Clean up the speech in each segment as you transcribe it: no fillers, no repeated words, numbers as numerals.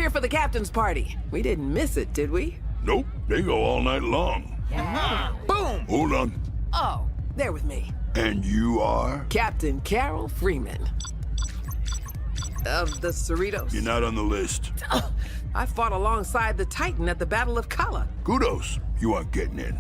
here for the captain's party. We didn't miss it, did we? Nope, they go all night long. Yeah. Boom! Hold on. Oh, they're with me. And you are? Captain Carol Freeman. Of the Cerritos. You're not on the list. I fought alongside the Titan at the Battle of Kala. Kudos. You aren't getting in.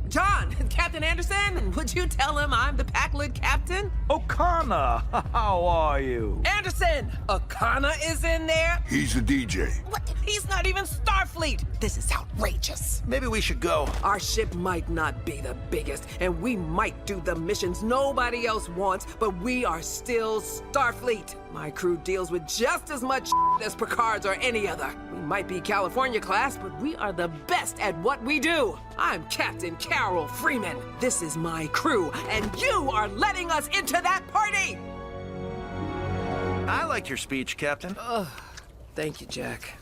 John, Captain Anderson, would you tell him I'm the Packwood captain? O'Connor, how are you? Anderson! O'Connor is in there? He's the DJ. What? He's not even Starfleet! This is outrageous. Maybe we should go. Our ship might not be the biggest, and we might do the missions nobody else wants, but we are still Starfleet. My crew deals with just as much as Picard's or any other. We might be California class, but we are the best at what we do. I'm Captain Carol Freeman. This is my crew, and you are letting us into that party! I like your speech, Captain. Thank you, Jack.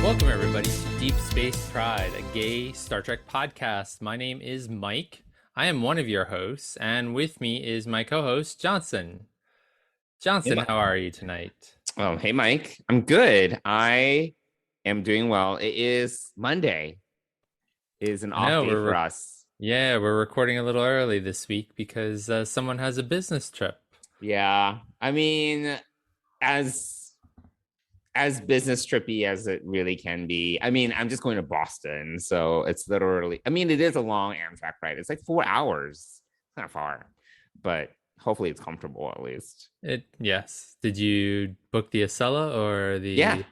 Welcome, everybody, to Deep Space Pride, a gay Star Trek podcast. My name is Mike. I am one of your hosts, and with me is my co-host, Johnson. Johnson, how are you tonight? Oh, hey, Mike. I'm good. I am doing well. It is Monday. It is an off day for us. Yeah, we're recording a little early this week because someone has a business trip. Yeah. I mean, as business trippy as it really can be. I mean, I'm just going to Boston, so it's literally, I mean, it is a long Amtrak ride. It's like 4 hours. It's not far, but hopefully it's comfortable at least. Yes. Did you book the Acela or the? Yeah.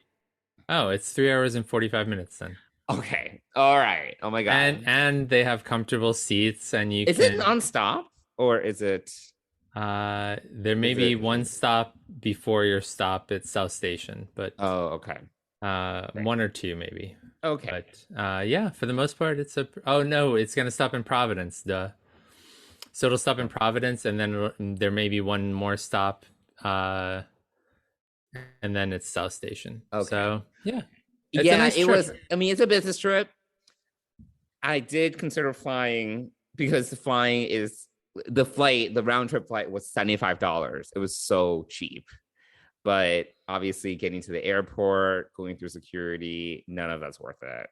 Oh, it's 3 hours and 45 minutes then. Okay. All right. Oh my God. And they have comfortable seats, and Is it nonstop or is it? There may be one stop before your stop at South Station, but okay. One or two maybe. Okay. But yeah, for the most part, it's it's gonna stop in Providence. Duh. So it'll stop in Providence, and then there may be one more stop, and then it's South Station. Okay. So yeah. It was. I mean, it's a business trip. I did consider flying because the round trip flight was $75. It was so cheap, but obviously getting to the airport, going through security, none of that's worth it.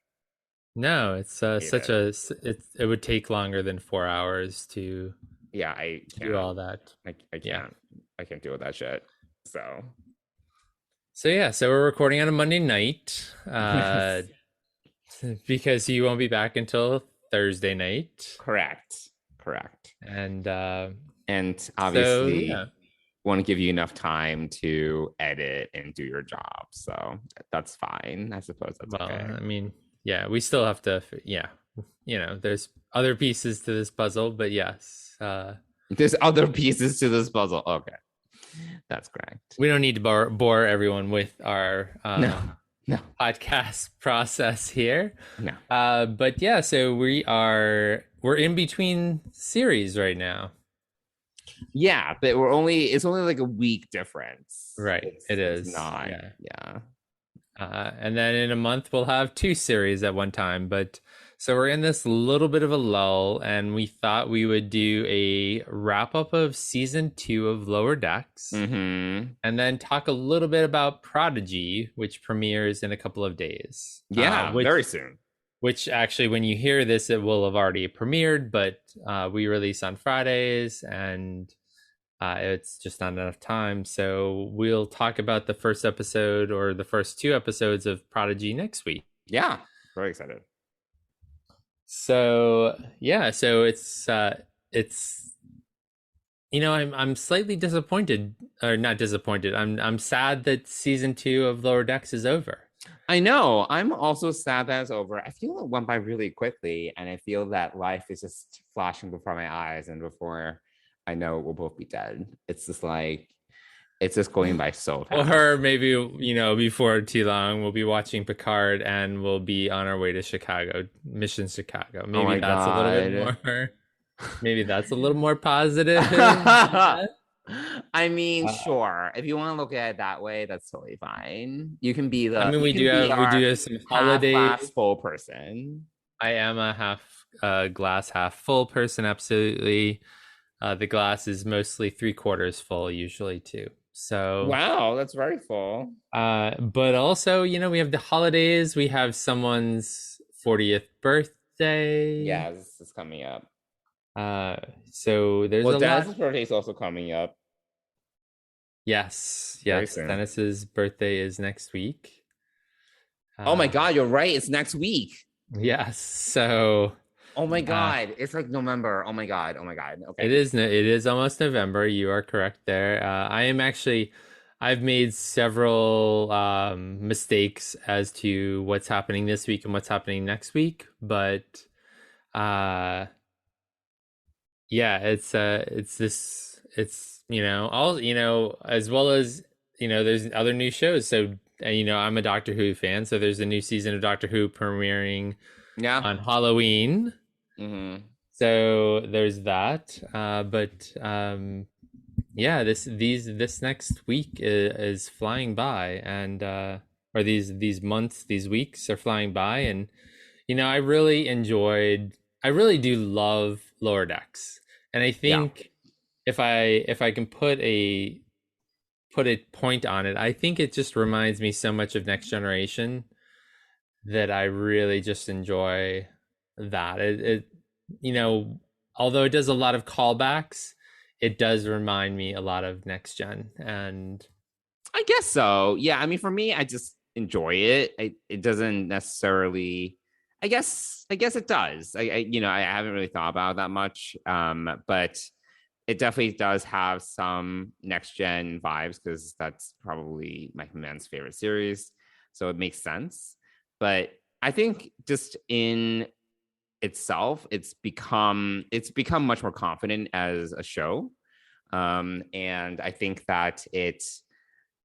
No, it's it would take longer than 4 hours to do all that. I can't deal with that shit. So we're recording on a Monday night because you won't be back until Thursday night. Correct. And obviously want to give you enough time to edit and do your job. So that's fine. I suppose that's okay. I mean, yeah, we still have to, there's other pieces to this puzzle, but yes. There's other pieces to this puzzle. Okay. That's correct. We don't need to bore everyone with our no podcast process here. No. But yeah, so we're in between series right now. Yeah, but it's only like a week difference. Right. It's not. Yeah. And then in a month we'll have 2 series at one time, but so we're in this little bit of a lull, and we thought we would do a wrap up of season 2 of Lower Decks, and then talk a little bit about Prodigy, which premieres in a couple of days. Very soon. Which actually, when you hear this, it will have already premiered, but we release on Fridays, and it's just not enough time. So we'll talk about the first episode or the first 2 episodes of Prodigy next week. Yeah, very excited. So yeah, so it's I'm slightly disappointed, or not disappointed. I'm sad that season 2 of Lower Decks is over. I know. I'm also sad that it's over. I feel it went by really quickly, and I feel that life is just flashing before my eyes and before I know we'll both be dead. It's just like, it's just going by so fast. Or maybe, you know, before too long, we'll be watching Picard and we'll be on our way to Chicago, Mission Chicago. Maybe that's a little bit more. Maybe that's a little more positive. I mean, sure. If you want to look at it that way, that's totally fine. You can be the. I mean, we do have some holidays. Half full person. I am a half glass, half full person. Absolutely. The glass is mostly 3/4 full, usually too. So wow, that's very full. But also, you know, we have the holidays. We have someone's 40th birthday. Yeah, this is coming up. So there's Dennis's birthday is also coming up. Yes. Dennis's birthday is next week. Oh my God, you're right. It's next week. Yes. So. Oh my God, it's like November. Oh my God. Okay. It is almost November. You are correct there. I've made several mistakes as to what's happening this week and what's happening next week, but yeah, it's you know, all, you know, as well as, you know, there's other new shows. So, you know, I'm a Doctor Who fan, so there's a new season of Doctor Who premiering on Halloween. Mm-hmm. So there's that. Yeah, this next week is flying by, and or these months, these weeks are flying by, and you know, I really do love Lower Decks, and I think if I can put a point on it, I think it just reminds me so much of Next Generation that I really just enjoy that. It you know, although it does a lot of callbacks, it does remind me a lot of Next Gen, and I guess so. Yeah, I mean, for me, I just enjoy it. It doesn't necessarily. I guess it does. I you know, I haven't really thought about it that much. But it definitely does have some Next Gen vibes because that's probably my man's favorite series, so it makes sense. But I think just in itself, it's become much more confident as a show, and I think that it's,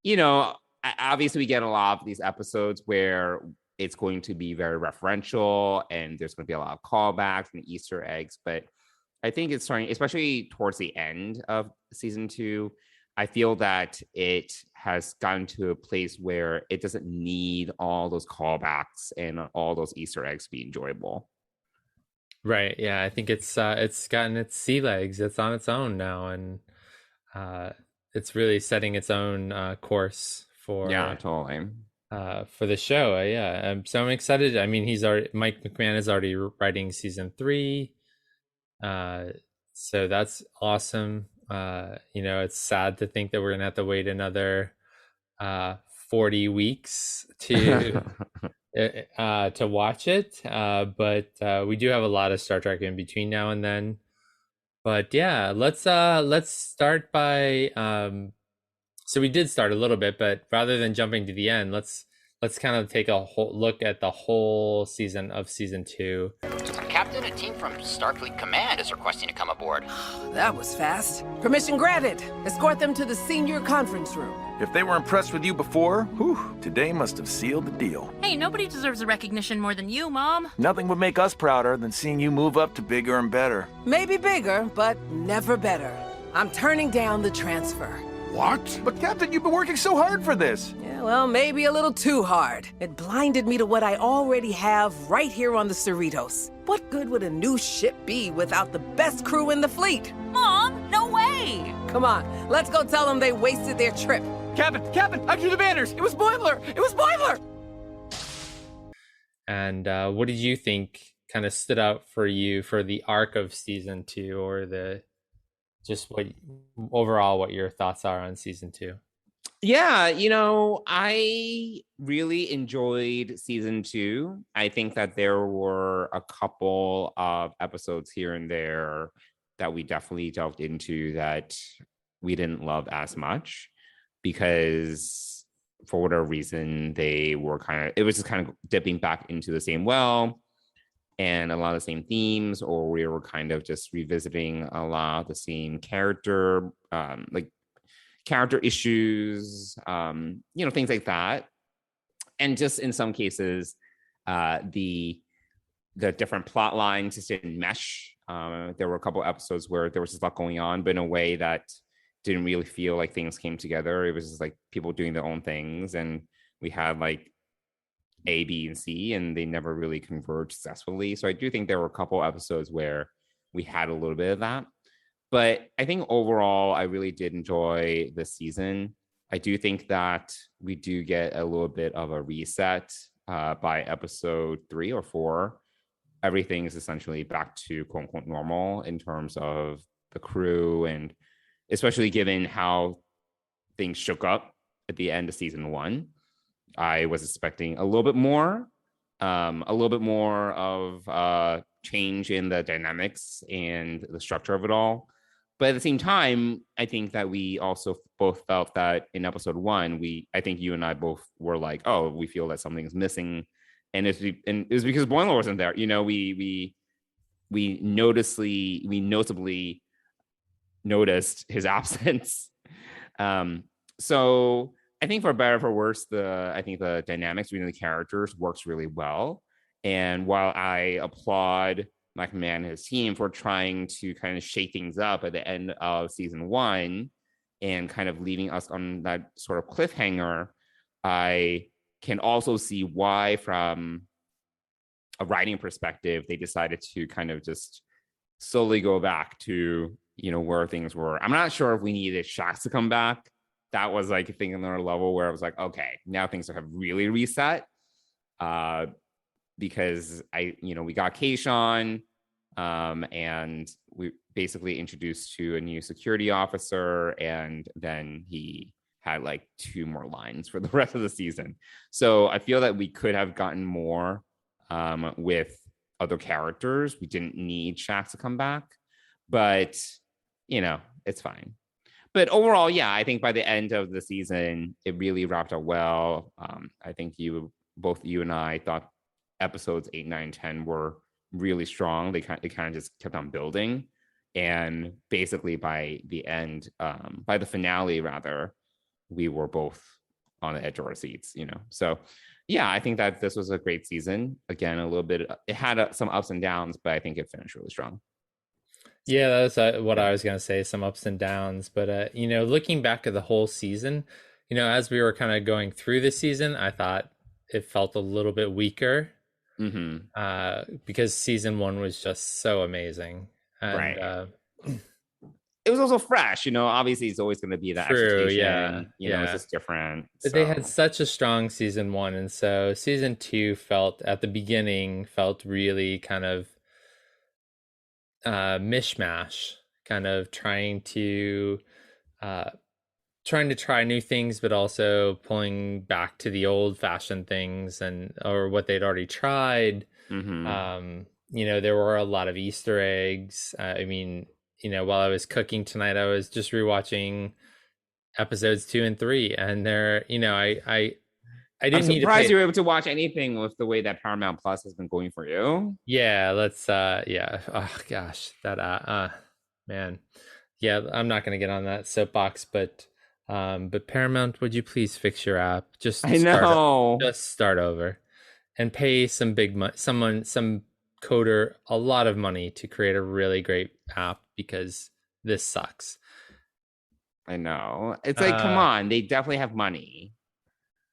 you know, obviously we get a lot of these episodes where it's going to be very referential and there's going to be a lot of callbacks and Easter eggs, but I think it's starting, especially towards the end of season 2, I feel that it has gotten to a place where it doesn't need all those callbacks and all those Easter eggs to be enjoyable. Right. Yeah, I think it's gotten its sea legs. It's on its own now, and it's really setting its own course for totally for the show. So I'm excited. I mean, Mike McMahon is already writing season 3, so that's awesome. You know, it's sad to think that we're gonna have to wait another 40 weeks to watch it, but we do have a lot of Star Trek in between now and then. But yeah, let's start by so we did start a little bit, but rather than jumping to the end, let's kind of take a whole look at the whole season of season 2. Captain, a team from Starfleet Command is requesting to come aboard. That was fast. Permission granted. Escort them to the senior conference room. If they were impressed with you before, today must have sealed the deal. Hey, nobody deserves the recognition more than you, Mom. Nothing would make us prouder than seeing you move up to bigger and better. Maybe bigger, but never better. I'm turning down the transfer. What? But Captain, you've been working so hard for this. Yeah, well, maybe a little too hard. It blinded me to what I already have right here on the Cerritos. What good would a new ship be without the best crew in the fleet? Mom, no way! Come on, let's go tell them they wasted their trip. Captain, I drew the banners. It was Boimler. And what did you think kind of stood out for you for the arc of season 2, or what your thoughts are on season 2? Yeah, you know, I really enjoyed season 2. I think that there were a couple of episodes here and there that we definitely delved into that we didn't love as much, because for whatever reason it was just kind of dipping back into the same well. and a lot of the same themes, or we were kind of just revisiting a lot of the same like character issues, things like that. And just in some cases, the different plot lines just didn't mesh. There were a couple episodes where there was just a lot going on, but in a way that didn't really feel like things came together. It was just like people doing their own things, and we had like A, B, and C, and they never really converged successfully. So I do think there were a couple episodes where we had a little bit of that. But I think overall, I really did enjoy this season. I do think that we do get a little bit of a reset by episode 3 or 4. Everything is essentially back to quote unquote normal in terms of the crew, and especially given how things shook up at the end of season 1. I was expecting a little bit more of change in the dynamics and the structure of it all. But at the same time, I think that we also both felt that in episode 1, I think you and I both were like, oh, we feel that something's missing. And it was because Boimler wasn't there. We noticeably noticed his absence. So I think for better or for worse, I think the dynamics between the characters works really well. And while I applaud Mike Mann and his team for trying to kind of shake things up at the end of season 1 and kind of leaving us on that sort of cliffhanger, I can also see why, from a writing perspective, they decided to kind of just slowly go back to, where things were. I'm not sure if we needed Shax to come back. That was like a thing on another level where I was like, okay, now things have really reset. Because we got Kayshawn, and we basically introduced to a new security officer, and then he had like 2 more lines for the rest of the season. So I feel that we could have gotten more with other characters. We didn't need Shax to come back, but it's fine. But overall, yeah, I think by the end of the season, it really wrapped up well. I think both you and I thought episodes 8, 9, 10 were really strong. They kind of just kept on building, and basically by the end, by the finale rather, we were both on the edge of our seats. So yeah, I think that this was a great season. Again, a little bit, it had some ups and downs, but I think it finished really strong. Yeah, that's what I was going to say, some ups and downs. But, looking back at the whole season, as we were kind of going through the season, I thought it felt a little bit weaker. Because season 1 was just so amazing. And, right. It was also fresh, obviously it's always going to be that true, expectation. Yeah. It's just different. But they had such a strong season 1. And so season 2 at the beginning felt really kind of mishmash, kind of trying to try new things, but also pulling back to the old fashioned things or what they'd already tried. There were a lot of Easter eggs. While I was cooking tonight, I was just rewatching episodes 2 and 3, and they're, I didn't need to surprised you were able to watch anything with the way that Paramount Plus has been going for you. Yeah, oh gosh, that man. Yeah, I'm not going to get on that soapbox, but Paramount, would you please fix your app? Just start over and pay some some coder a lot of money to create a really great app, because this sucks. I know. It's like, come on, they definitely have money.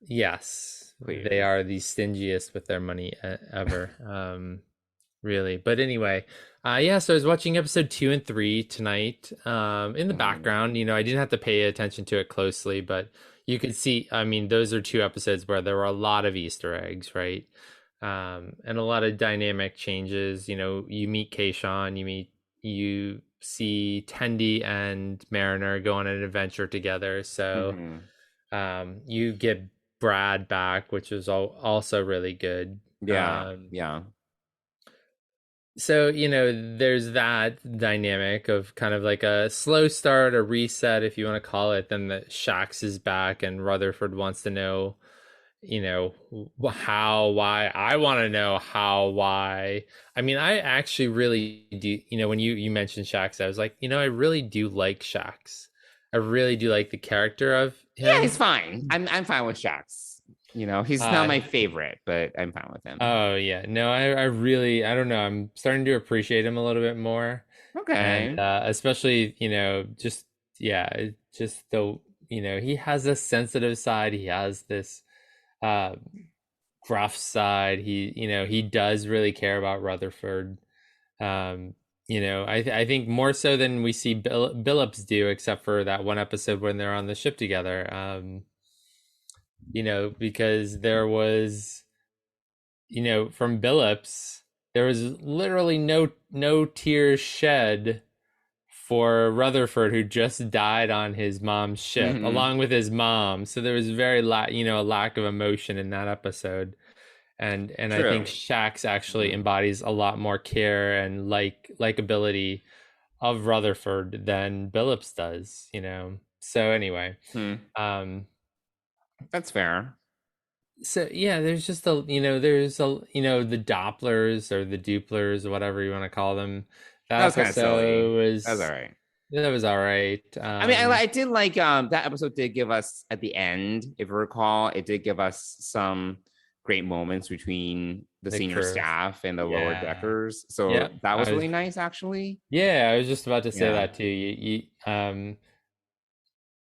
Yes, please. They are the stingiest with their money ever. Really. But anyway, so I was watching episode 2 and 3 tonight in the background. I didn't have to pay attention to it closely, but you could see, those are 2 episodes where there were a lot of Easter eggs, right? And a lot of dynamic changes. You meet Kayshawn, you see Tendi and Mariner go on an adventure together. So you get Brad back, which is also really good. Yeah. So, there's that dynamic of kind of like a slow start, a reset, if you want to call it. Then the Shax is back, and Rutherford wants to know, you know, how, why. I want to know how, why. I mean, I actually really do, you know, when you mentioned Shax, I was like, you know, I really do like Shax. I really do like the character of Yeah, him. he's fine. I'm fine with Shax. You know, he's not my favorite, but I'm fine with him. Oh yeah, no, I really, I don't know. I'm starting to appreciate him a little bit more, and Okay. especially, you know, just yeah, just the, you know, he has a sensitive side. He has this uh gruff side. He, you know, he does really care about Rutherford. Um, you know, I think more so than we see Billups do, except for that one episode when they're on the ship together. You know, because there was, you know, from Billups, there was literally no tears shed for Rutherford, who just died on his mom's ship, Hmm. along with his mom. So there was very you know, a lack of emotion in that episode. And I think True. Shax actually Hmm. embodies a lot more care and likability of Rutherford than Billups does, you know. So anyway, Hmm. um That's fair. so yeah, there's just a, you know, there's a, you know, the Dopplers or the Duplers or whatever you want to call them. That That was kind of silly. episode That's all was, right. that was all right. I mean, I did like that episode did give us at the end, if you recall, it did give us some great moments between the The senior crew. staff and the lower Yeah. deckers. So Yep. that was I was, really nice, actually. yeah, I was just about to say Yeah. that too.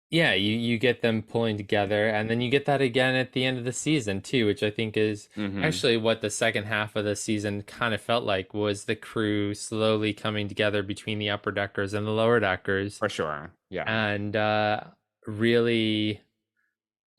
Yeah, you get them pulling together, and then you get that again at the end of the season too, which I think is Hmm. actually what the second half of the season kind of felt like, was the crew slowly coming together between the upper deckers and the lower deckers. For sure. Yeah. And really,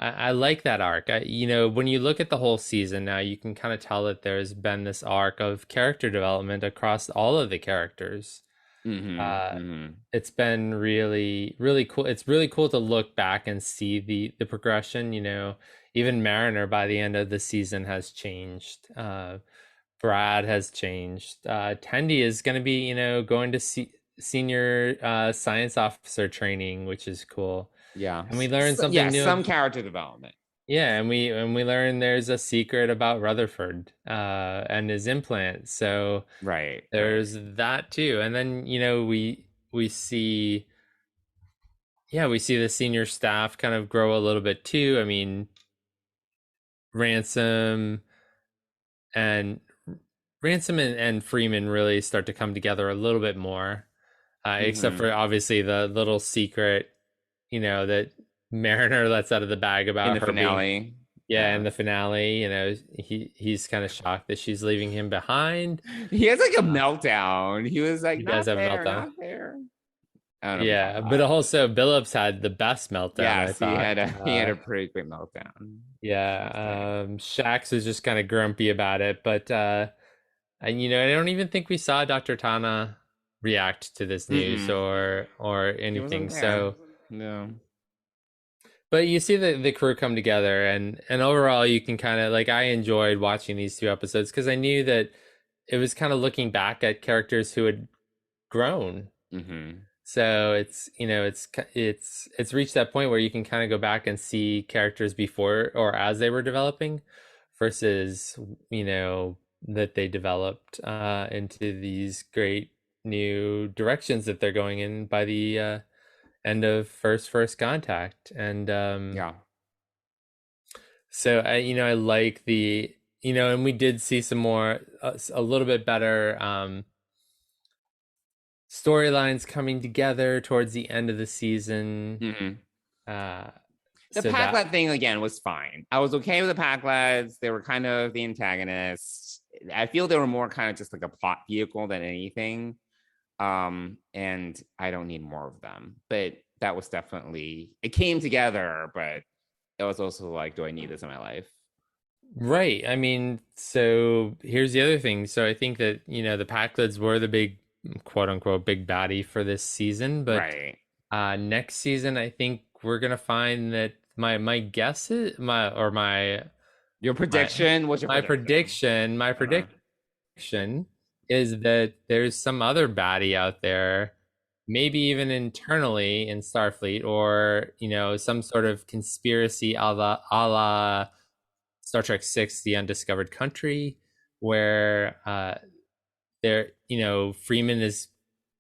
I like that arc. You know, when you look at the whole season now, you can kind of tell that there's been this arc of character development across all of the characters. Hmm. Uh, Hmm. it's been really cool. It's really cool to look back and see the progression. You know, even Mariner by the end of the season has changed. Brad has changed. Tendi is going to be, you know, going to senior science officer training, which is cool. Yeah. And we learned Yeah, something new. some character development. Yeah, and we learned there's a secret about Rutherford and his implant. So Right. there's Right. that too. And then, you know, we see, yeah, we see the senior staff kind of grow a little bit too. I mean, Ransom and and Freeman really start to come together a little bit more. Except Hmm. for obviously the little secret, you know, that Mariner lets out of the bag In about the her being, finale. yeah, in Yeah. the finale, you know, he's kind of shocked that she's leaving him behind. He has like a Uh, meltdown. He was like, he does not have a there, meltdown. not there. I don't know if you saw Yeah, but that. also Billups had the best meltdown, I Yes, thought. he had a pretty great meltdown. Must say. Yeah, Shax was just kind of grumpy about it, but and you know, I don't even think we saw Dr. Tana react to this news Mm-mm. or He anything. wasn't there. So, No. but you see the crew come together, and overall, you can kind of like, I enjoyed watching these two episodes because I knew that it was kind of looking back at characters who had grown. Mm-hmm. So it's, you know, it's reached that point where you can kind of go back and see characters before or as they were developing versus, you know, that they developed into these great new directions that they're going in by the end of first contact. And Yeah. so I, you know, I like the, you know, and we did see some more a little bit better storylines coming together towards the end of the season. Mm-hmm. Uh, The so pack that, lad thing again was fine. I was okay with the pack lads. They were kind of the antagonists. I feel they were more kind of just like a plot vehicle than anything. And I don't need more of them. But that was definitely, it came together, but it was also like, do I need this in my life? right. I mean, so here's the other thing. So I think that, you know, the Packlids were the big, quote unquote, big baddie for this season, but Right. next season I think we're gonna find that my guess is Your my prediction? What's your prediction? my Uh-huh. prediction is that there's some other baddie out there, maybe even internally in Starfleet, or, you know, some sort of conspiracy a la Star Trek 6, The Undiscovered Country, where Freeman is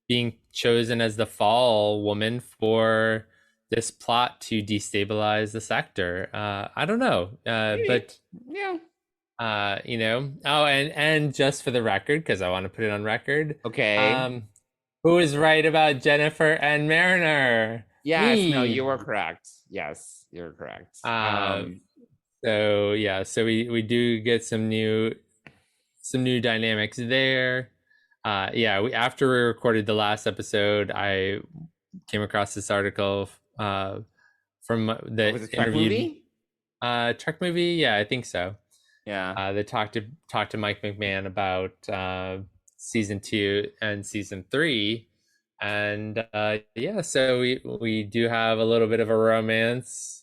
being chosen as the fall woman for this plot to destabilize the sector. I don't know, but yeah. and just for the record, because I want to put it on record. Okay. Who is right about Jennifer and Mariner? Yes, Me. no, you are correct. Yes, you're correct. So we do get some new dynamics there. After we recorded the last episode, I came across this article from the was it Trek movie? Trek movie, yeah, I think so. Yeah. They talked to Mike McMahon about season 2 and season 3, and so we do have a little bit of a romance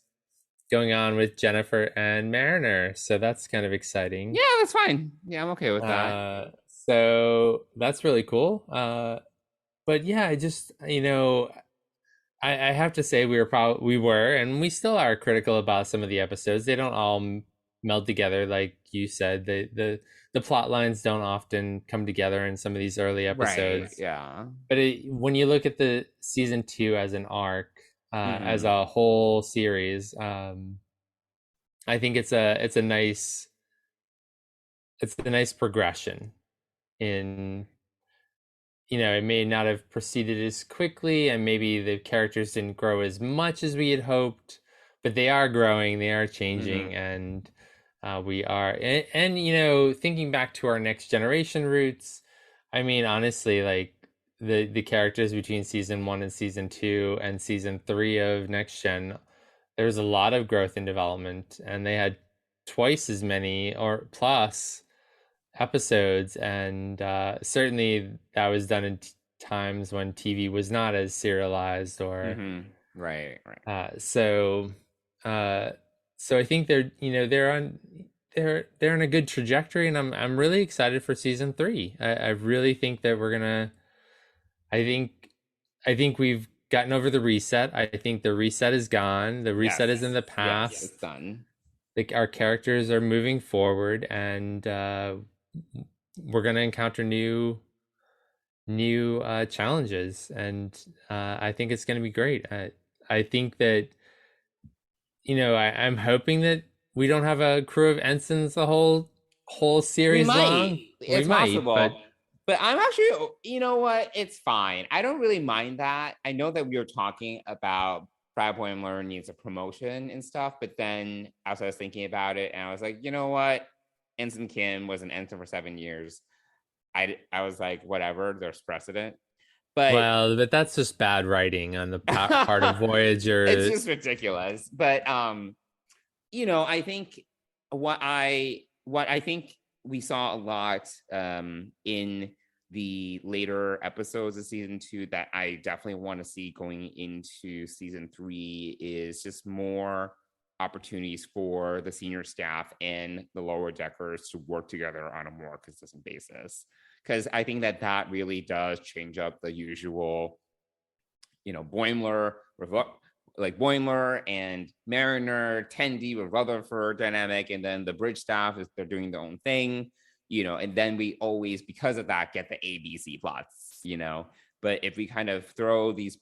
going on with Jennifer and Mariner, so that's kind of exciting. Yeah, that's fine. Yeah, I'm okay with that. So that's really cool. But yeah, I just I have to say we were and we still are critical about some of the episodes. They don't all meld together, like you said. The plot lines don't often come together in some of these early episodes. Right, yeah. But when you look at the season 2 as an arc, as a whole series, I think it's a nice progression. In it may not have proceeded as quickly, and maybe the characters didn't grow as much as we had hoped, but they are growing, they are changing, and we are and thinking back to our Next Generation roots, I mean, honestly, like the characters between season 1 and season 2 and season 3 of Next Gen, there was a lot of growth and development, and they had twice as many or plus episodes, and certainly that was done in times when TV was not as serialized or right. So I think they're in a good trajectory, and I'm really excited for season 3. I really think that we're gonna. I think we've gotten over the reset. I think the reset is gone. The reset is in the past. Yes, it's done. Like, our characters are moving forward, and we're going to encounter new challenges, and I think it's going to be great. I think that I'm hoping that we don't have a crew of ensigns the whole series long. It's possible, but I'm actually, you know what, it's fine. I don't really mind that. I know that we were talking about Brad Boimler needs a promotion and stuff, but then as I was thinking about it, and I was like, you know what, Ensign Kim was an ensign for 7 years. I was like, whatever, there's precedent. But that's just bad writing on the part of Voyager. It's just ridiculous. But I think what I think we saw a lot in the later episodes of season 2 that I definitely want to see going into season 3 is just more opportunities for the senior staff and the lower deckers to work together on a more consistent basis, because I think that really does change up the usual Boimler and Mariner, Tendi with Rutherford dynamic, and then the bridge staff is they're doing their own thing, and then we always, because of that, get the ABC plots, but if we kind of throw these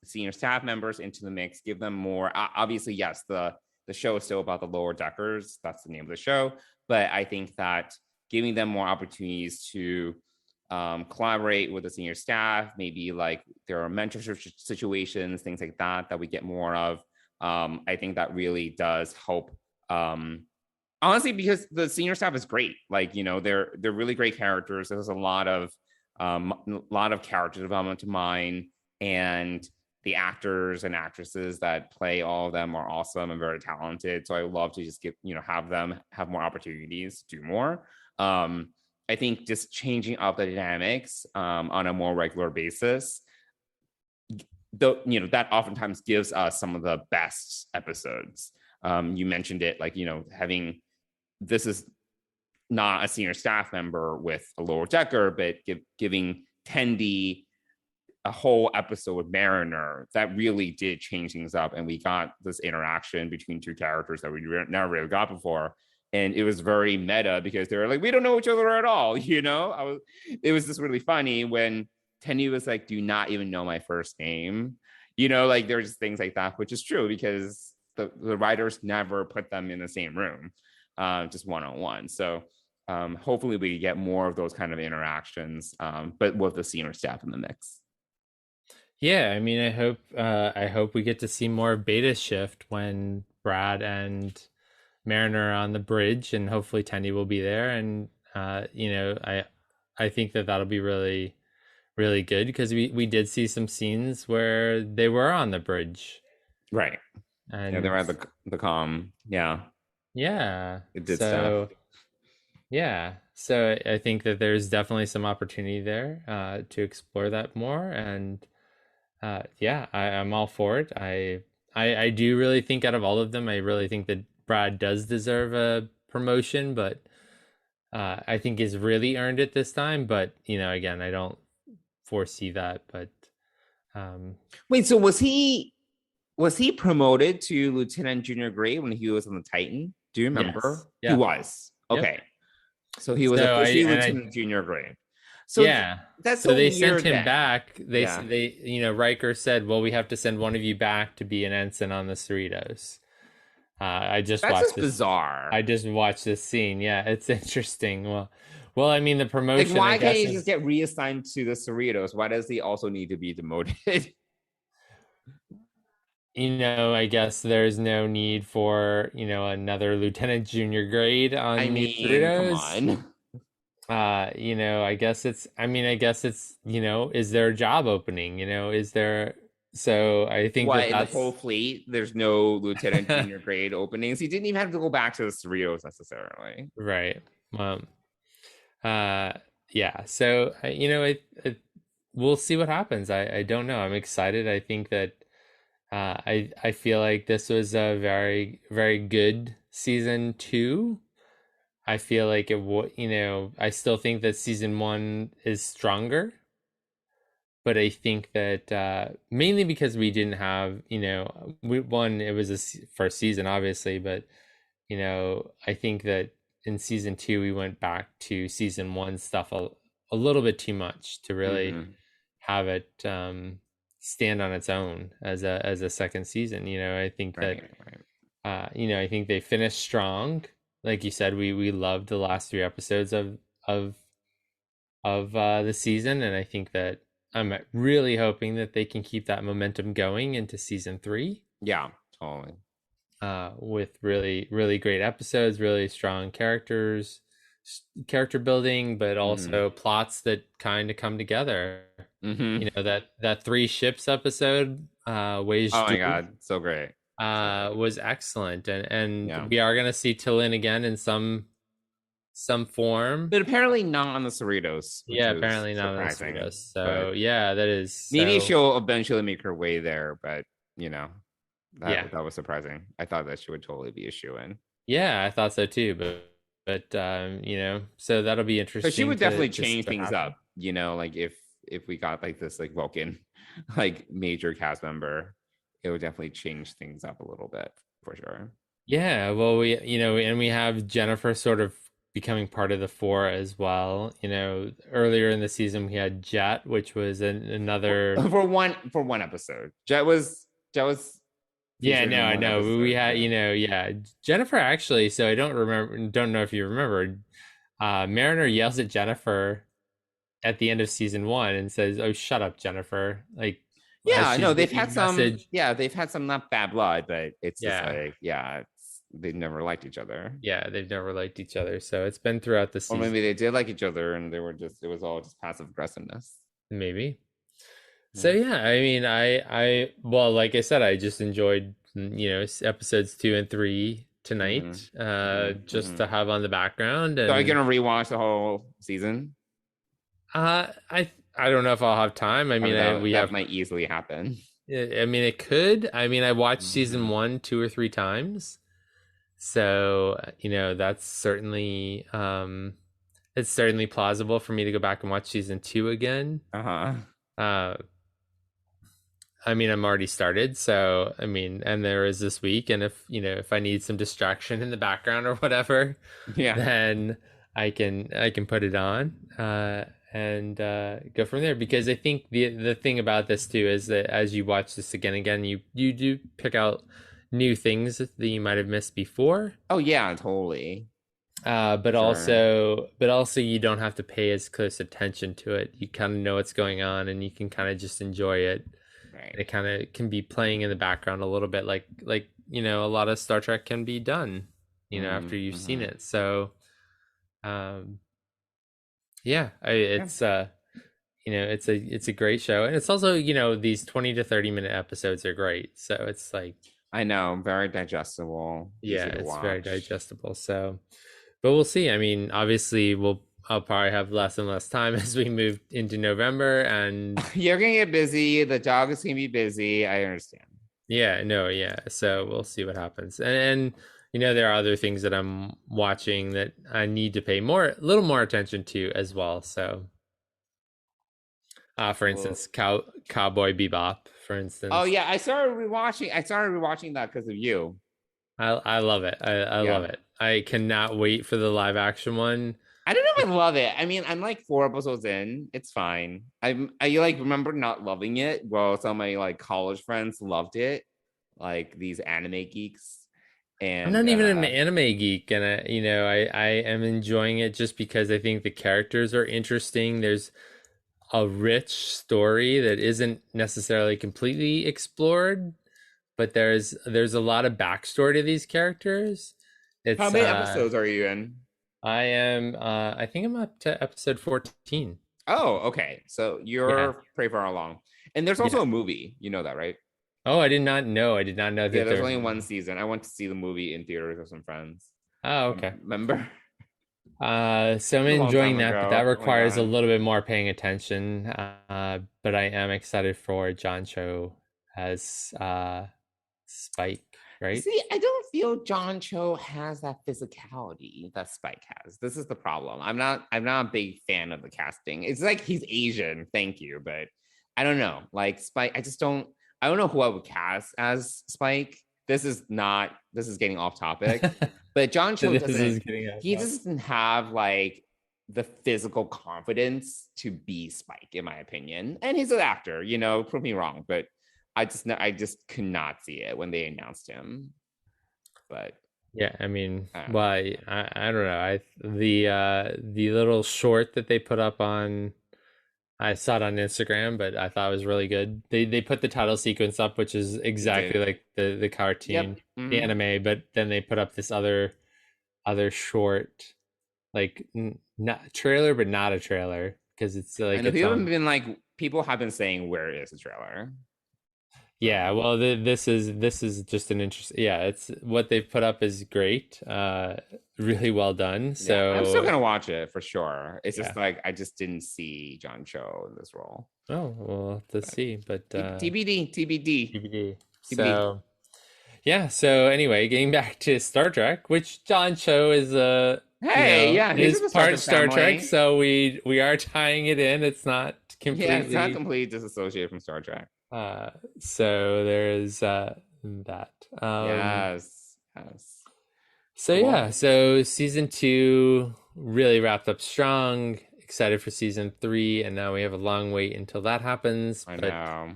senior staff members into the mix, give them more, obviously, yes, the show is still about the lower deckers, that's the name of the show, but I think that giving them more opportunities to collaborate with the senior staff, maybe like there are mentorship situations, things like that we get more of, I think that really does help, honestly, because the senior staff is great, like they're really great characters. There's a lot of character development to mine, and the actors and actresses that play all of them are awesome and very talented. So I love to just have them have more opportunities to do more. I think just changing up the dynamics on a more regular basis, that oftentimes gives us some of the best episodes. You mentioned it, like, having, this is not a senior staff member with a lower decker, but giving Tendi a whole episode with Mariner that really did change things up, and we got this interaction between two characters that we never really got before, and it was very meta because they were like, we don't know each other at all, you know. It was just really funny when Tenny was like, do you not even know my first name, you know, like there's just things like that, which is true because the writers never put them in the same room, just one-on-one. So hopefully we get more of those kind of interactions, but with the senior staff in the mix. Yeah, I mean, I hope we get to see more Beta Shift when Brad and Mariner are on the bridge, and hopefully Tendy will be there. And you know, I think that'll be really, really good because we did see some scenes where they were on the bridge, right? And yeah, they were at the comm. Yeah, it did stuff. Yeah, so I think that there's definitely some opportunity there to explore that more, and yeah, I'm all for it. I do really think out of all of them, I really think that Brad does deserve a promotion, but I think he's really earned it this time. But you know, again, I don't foresee that. But wait, so was he promoted to Lieutenant Junior grade when he was on the Titan? Do you remember? Yes. Yeah. He was. Okay. Yep. So he was officially Lieutenant Junior grade. So yeah, that's so they sent him back. They you know, Riker said, "Well, we have to send one of you back to be an ensign on the Cerritos." That's just bizarre. I just watched this scene. Yeah, it's interesting. Well, I mean, the promotion. Like, why can't he just get reassigned to the Cerritos? Why does he also need to be demoted? You know, I guess there's no need for, you know, another Lieutenant Junior grade on the Cerritos. Come on. You know, I guess it's, you know, is there a job opening? You know, is there? So I think in the whole fleet, there's no Lieutenant Junior grade openings. He didn't even have to go back to the Cerritos necessarily. Right. Yeah. So you know, we'll see what happens. I don't know. I'm excited. I think that I feel like this was a very, very good season 2. I feel like you know, I still think that season 1 is stronger, but I think that mainly because we didn't have, you know, it was a first season, obviously, but you know, I think that in season 2 we went back to season 1 stuff a little bit too much to really have it stand on its own as a second season. You know, I think that you know, I think they finished strong. Like you said, we loved the last 3 episodes of the season, and I think that I'm really hoping that they can keep that momentum going into season 3. Yeah, totally. With really, really great episodes, really strong character building, but also plots that kind of come together. You know, that 3 ships episode, Ways. Oh my god, so great. Was excellent, and we are gonna see Tillin again in some form, but apparently not on the Cerritos. Yeah, apparently not on the Cerritos. So yeah, that is maybe she'll eventually make her way there, but you know, that was surprising. I thought that she would totally be a shoo-in. Yeah, I thought so too, but you know, so that'll be interesting. But she would definitely change things up, you know, like if we got like this like Vulcan like major cast member, it would definitely change things up a little bit for sure. Yeah, well, we have Jennifer sort of becoming part of the 4 as well. You know, earlier in the season we had Jet, which was another for one episode. Jet was yeah, no, I know. We had, you know, Jennifer actually, so I don't know if you remember, Mariner yells at Jennifer at the end of season 1 and says, "Oh, shut up, Jennifer." Like, yeah, no, they've had some not bad blood, but it's just like, they've never liked each other. Yeah, they've never liked each other. So it's been throughout the season. Or maybe they did like each other and it was all just passive aggressiveness. Maybe. So yeah, I mean, I well, like I said, I just enjoyed, you know, episodes 2 and 3 tonight, just to have on the background. And, so are you gonna rewatch the whole season? I don't know if I'll have time. I mean, that might easily happen. I mean, it could. I mean, I watched season 1 2 or 3 times, so you know, that's certainly it's certainly plausible for me to go back and watch season 2 again. I mean, I'm already started, so I mean, and there is this week, and if I need some distraction in the background or whatever, Yeah. then I can put it on and go from there. Because I think the thing about this too is that as you watch this again, you do pick out new things that you might have missed before. Oh yeah, totally. But Sure. also you don't have to pay as close attention to it. You kind of know what's going on, and you can kind of just enjoy it. Right. It kind of can be playing in the background a little bit, like a lot of Star Trek can be done, after you've seen it. So, yeah, it's it's a great show, and it's also these 20 to 30 minute episodes are great. So it's like, I know, very digestible. yeah, Easy to it's very watch. digestible. So, but we'll see. I mean, obviously, I'll probably have less and less time as we move into November, and You're gonna get busy. The dog is gonna be busy. I understand. yeah, no, yeah. So we'll see what happens, and there are other things that I'm watching that I need to pay a little more attention to as well. So, for instance, Cowboy Bebop, for instance. Oh yeah, I started rewatching that because of you. I love it. I Yeah. love it. I cannot wait for the live action one. I don't know if I love it. I mean, I'm like 4 episodes in. It's fine. I like remember not loving it. Well, some of my like college friends loved it, like these anime geeks. I'm And not even an anime geek, and I am enjoying it just because I think the characters are interesting. There's a rich story that isn't necessarily completely explored, but there's a lot of backstory to these characters. It's how many episodes are you in? I think I'm up to episode 14. Oh, okay. So you're Yeah. pretty far along. And there's also a movie. You know that, right? Oh, I did not know. I did not know that Yeah, there's there only one season. I went to see the movie in theaters with some friends. Oh, okay. Remember? So I'm A long enjoying time that, ago. but that Oh my requires a God. little bit more paying attention. But I am excited for John Cho as Spike, right? See, I don't feel John Cho has that physicality that Spike has. This is the problem. I'm not a big fan of the casting. It's like he's Asian, thank you, but I don't know. Like Spike, I don't know who I would cast as Spike. This is getting off topic. But John Cho doesn't have like the physical confidence to be Spike, in my opinion. And he's an actor, prove me wrong, but I just could not see it when they announced him. But yeah, I mean, well, I don't know. The little short that they put up on, I saw it on Instagram, but I thought it was really good. They put the title sequence up, which is exactly like the cartoon, the anime, but then they put up this other short, like not trailer, but not a trailer, because it's like people have been saying, where is the trailer? Yeah, well, this is just an interest. Yeah, it's what they've put up is great, really well done. So I'm still gonna watch it for sure. It's just like I just didn't see John Cho in this role. Oh, well, let's see. But TBD. So yeah. So anyway, getting back to Star Trek, which John Cho is is part Star Trek. So we are tying it in. It's not completely. Yeah, it's not completely disassociated from Star Trek. So there's that. Yes. So cool. Yeah, so season 2 really wrapped up strong. Excited for season 3, and now we have a long wait until that happens. I know.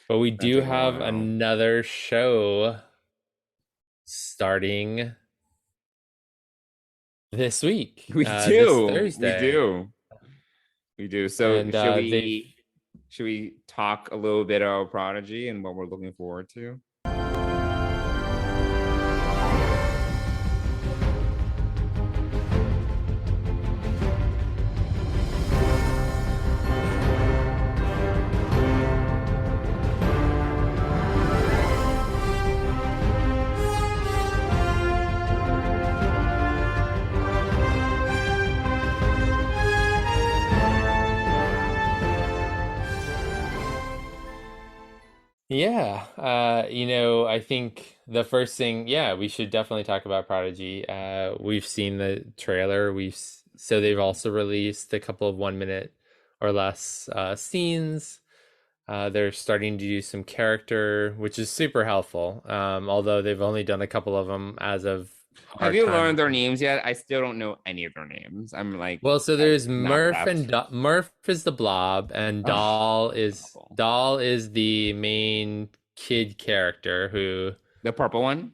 But we do have another show starting this week. We do. This Thursday. We do. So and, should we talk a little bit about Prodigy and what we're looking forward to? Yeah, I think the first thing, we should definitely talk about Prodigy. We've seen the trailer. So they've also released a couple of 1 minute or less scenes. They're starting to do some character, which is super helpful. Although they've only done a couple of them as of our Have you time. learned their names yet? I still don't know any of their names. I'm like, Well, so there's not Murph left. and Murph is the blob, and Ugh, Doll awful. is the main kid character who The purple one?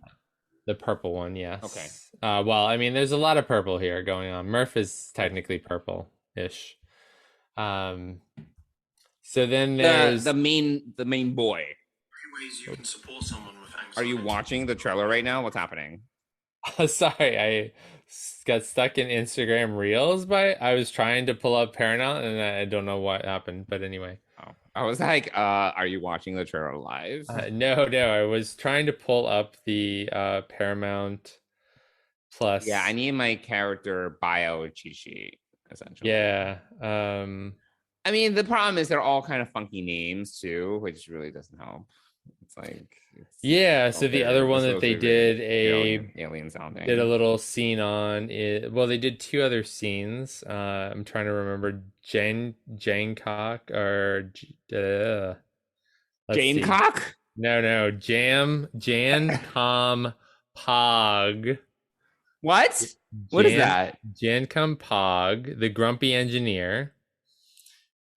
the purple one, yes. Okay. Well, I mean, there's a lot of purple here going on. Murph is technically purple-ish. So then there's the main boy. Are you watching the trailer right now? What's happening? Sorry, I got stuck in Instagram Reels I was trying to pull up Paramount and I don't know what happened, but anyway. Oh, I was like, are you watching the trailer live? No, I was trying to pull up the Paramount Plus. Yeah, I need my character bio cheat sheet, essentially. Yeah. I mean, the problem is they're all kind of funky names too, which really doesn't help. It's like yeah, so the other one that they did alien sounding. Did a little scene on it. Well, they did two other scenes. I'm trying to remember Jancock or Janecock? No, Jan Com Pog. What? What is that? Jancum Pog, the grumpy engineer,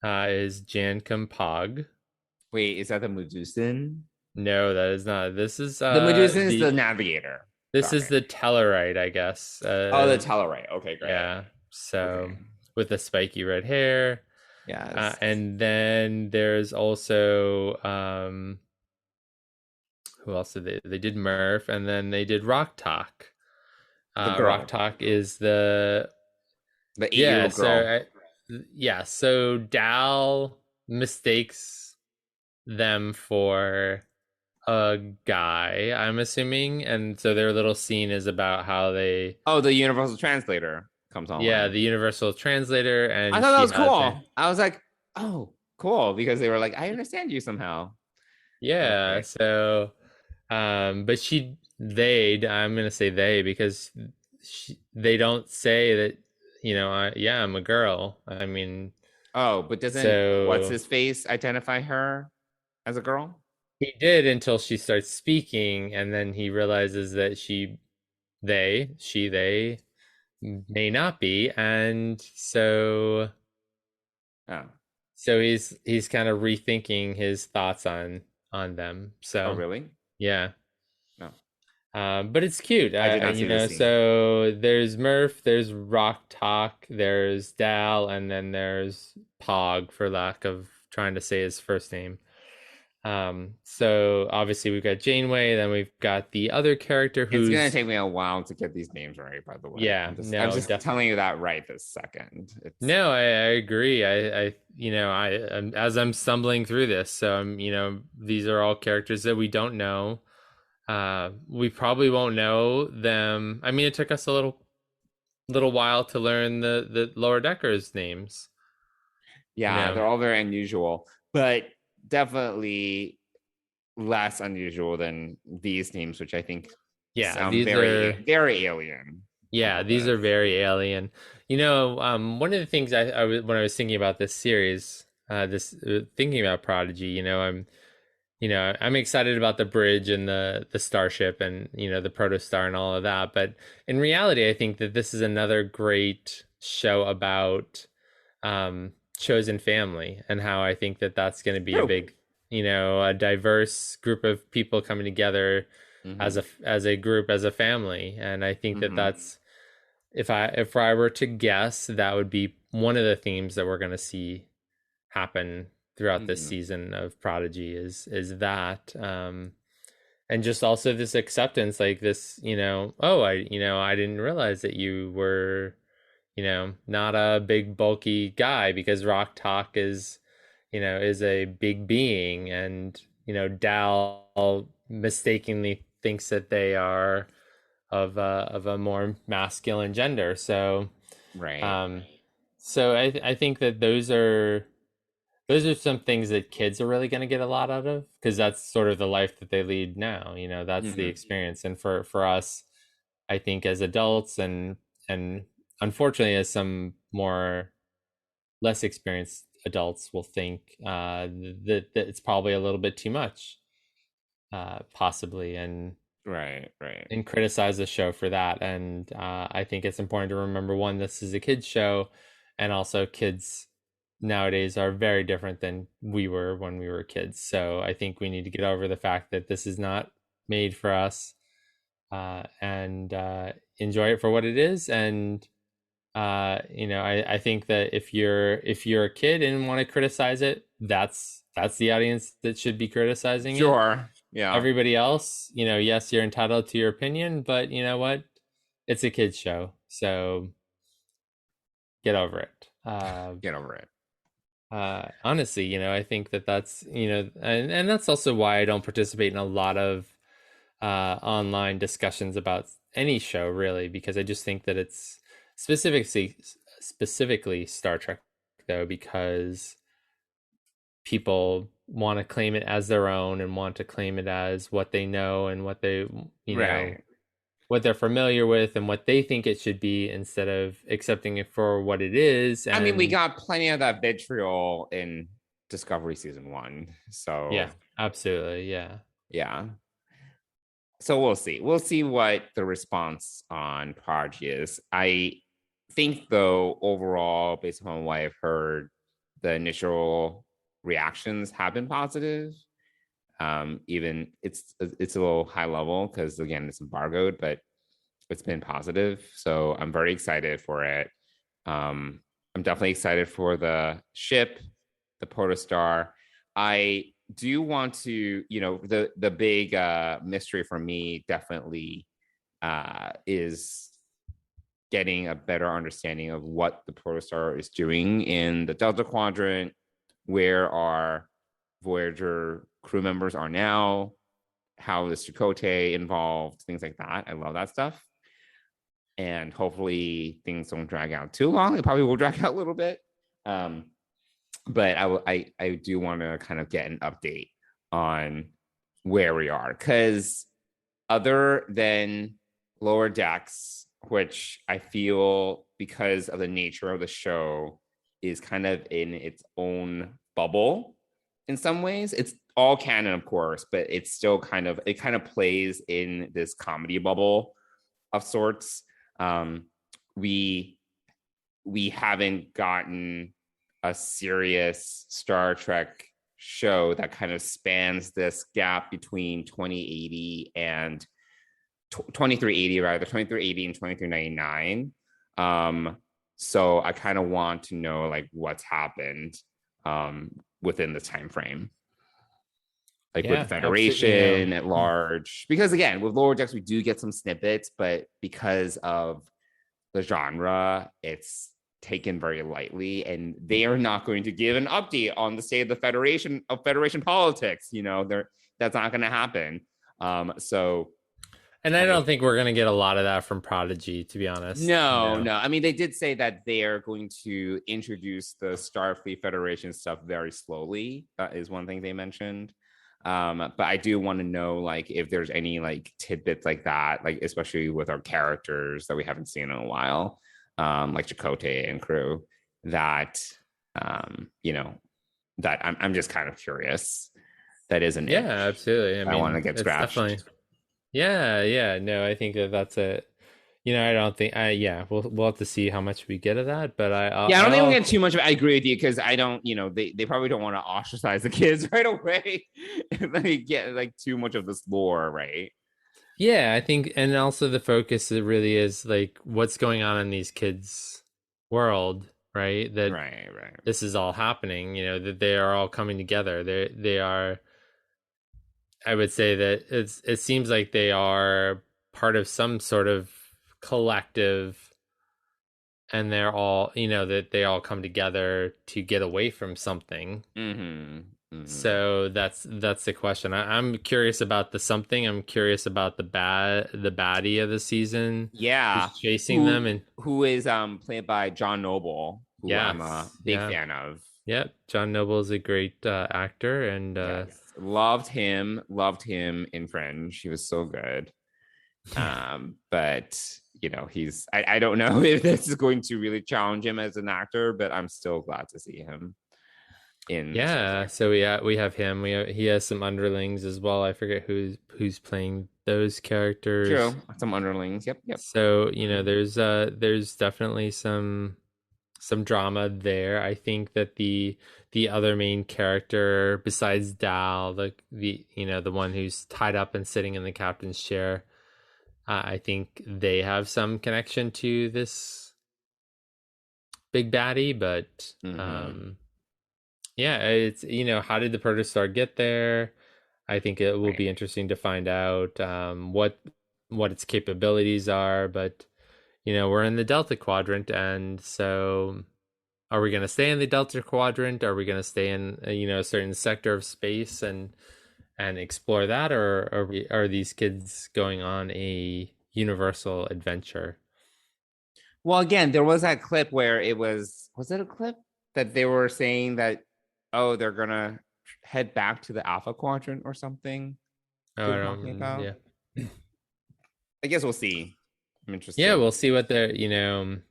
is Jancum Pog. Wait, is that the Medusan? No, that is not. This is the Medusan is the navigator. This is the Tellarite, I guess. The Tellarite. Okay, great. Yeah. So with the spiky red hair. Yes. And then there's also who else did they did Murph, and then they did Rock Talk. Rock Talk is the 8-year-old girl. So Dal mistakes them for a guy, I'm assuming, and so their little scene is about how they the universal translator comes on. Yeah, the universal translator, and I thought that was cool. I was like, oh, cool, because they were like, I understand you somehow. Yeah. So but I'm gonna say they because they don't say that, I'm a girl. I mean, but doesn't what's his face identify her as a girl? He did until she starts speaking, and then he realizes that they may not be, and so he's kind of rethinking his thoughts on them. So really? Yeah. No. But it's cute. So there's Murph, there's Rock Talk, there's Dal, and then there's Pog, for lack of trying to say his first name. So obviously we've got Janeway, then we've got the other character who's... It's gonna take me a while to get these names right, by the way. Yeah, I'm just telling you that right this second. No, I agree. I as I'm stumbling through this, so these are all characters that we don't know. We probably won't know them. I mean, it took us a little while to learn the Lower Deckers names. Yeah, they're all very unusual, but definitely less unusual than these names, which I think sound very alien. Yeah, these are very alien. One of the things when I was thinking about this series, thinking about Prodigy, I'm excited about the bridge and the starship and the protostar and all of that, but in reality I think that this is another great show about chosen family, and how I think that that's going to be a big a diverse group of people coming together as a group, as a family. And I think that that's, if I were to guess, that would be one of the themes that we're going to see happen throughout this season of Prodigy is that and just also this acceptance, like this, I didn't realize that you were not a big bulky guy, because Rock Talk is a big being, and Dal mistakenly thinks that they are of a more masculine gender. So so I think that those are some things that kids are really going to get a lot out of, because that's sort of the life that they lead now. That's the experience. And for us, I think as adults and unfortunately as some less experienced adults will think that it's probably a little bit too much, possibly, and Right. criticize the show for that. And I think it's important to remember, one, this is a kids show, and also kids nowadays are very different than we were when we were kids. So I think we need to get over the fact that this is not made for us, and enjoy it for what it is. And I think that if you're a kid and want to criticize it, that's the audience that should be criticizing it. Sure. Yeah. Everybody else, yes, you're entitled to your opinion, but you know what? It's a kids show, so get over it. Get over it. Honestly, I think that's and that's also why I don't participate in a lot of online discussions about any show, really, because I just think that it's specifically Star Trek, though, because people want to claim it as their own and want to claim it as what they know and what they Right. what they're familiar with and what they think it should be, instead of accepting it for what it is. I mean, we And got plenty of that vitriol in Discovery season 1. So yeah, absolutely, yeah. So we'll see. We'll see what the response on Prodigy is. I think, though, overall, based upon what I've heard, the initial reactions have been positive. Even it's a little high level because, again, it's embargoed, but it's been positive. So I'm very excited for it. I'm definitely excited for the ship, the protostar. I do want to, the big mystery for me definitely is getting a better understanding of what the protostar is doing in the Delta Quadrant, where our Voyager crew members are now, how is Chakotay involved, things like that. I love that stuff. And hopefully things don't drag out too long. It probably will drag out a little bit. But I do want to kind of get an update on where we are, because other than Lower Decks, which I feel, because of the nature of the show, is kind of in its own bubble in some ways. It's all canon, of course, but it's still kind of plays in this comedy bubble of sorts. We haven't gotten a serious Star Trek show that kind of spans this gap between 2080 and 2380, rather 2380 and 2399. So I kind of want to know like what's happened within this time frame, like with the Federation at large, because again, with Lower Decks we do get some snippets, but because of the genre, it's taken very lightly, and they are not going to give an update on the state of the Federation politics. That's not going to happen. And I don't think we're going to get a lot of that from Prodigy, to be honest. No. I mean, they did say that they are going to introduce the Starfleet Federation stuff very slowly. That is one thing they mentioned. But I do want to know, like, if there's any like tidbits like that, like especially with our characters that we haven't seen in a while, like Chakotay and crew, that that I'm just kind of curious. That is an absolutely. I want to get scratched. Definitely. Yeah. No, I think that's it. I don't think. We'll have to see how much we get of that. But I don't think we get too much of it. I agree with you, because I don't. They probably don't want to ostracize the kids right away if they get like too much of this lore, right? Yeah, I think, and also the focus really is like what's going on in these kids' world, right? That right. This is all happening. That they are all coming together. They are. I would say that it seems like they are part of some sort of collective, and they're all, that they all come together to get away from something. So that's the question. I'm curious about the something. I'm curious about the baddie of the season. Yeah, who's chasing them, and who is played by John Noble, who I'm a big fan of. Yep, John Noble is a great actor, and loved him in Fringe. He was so good. But he's I don't know if this is going to really challenge him as an actor, but I'm still glad to see him. in Star Yeah, Trek. so we have him. He has some underlings as well. I forget who's playing those characters. True, some underlings. Yep, yep. So, there's definitely some drama there. I think that the other main character besides Dal, the one who's tied up and sitting in the captain's chair, I think they have some connection to this big baddie, but yeah, it's how did the protostar get there? I think it will be interesting to find out what its capabilities are, but we're in the Delta Quadrant, and so are we going to stay in the Delta Quadrant? Are we going to stay in a certain sector of space and explore that, or are these kids going on a universal adventure? Well, again, there was that clip where was it a clip that they were saying that, oh, they're gonna head back to the Alpha Quadrant or something? Oh, I don't, yeah. I guess we'll see. I'm interested. Yeah, we'll see what they're,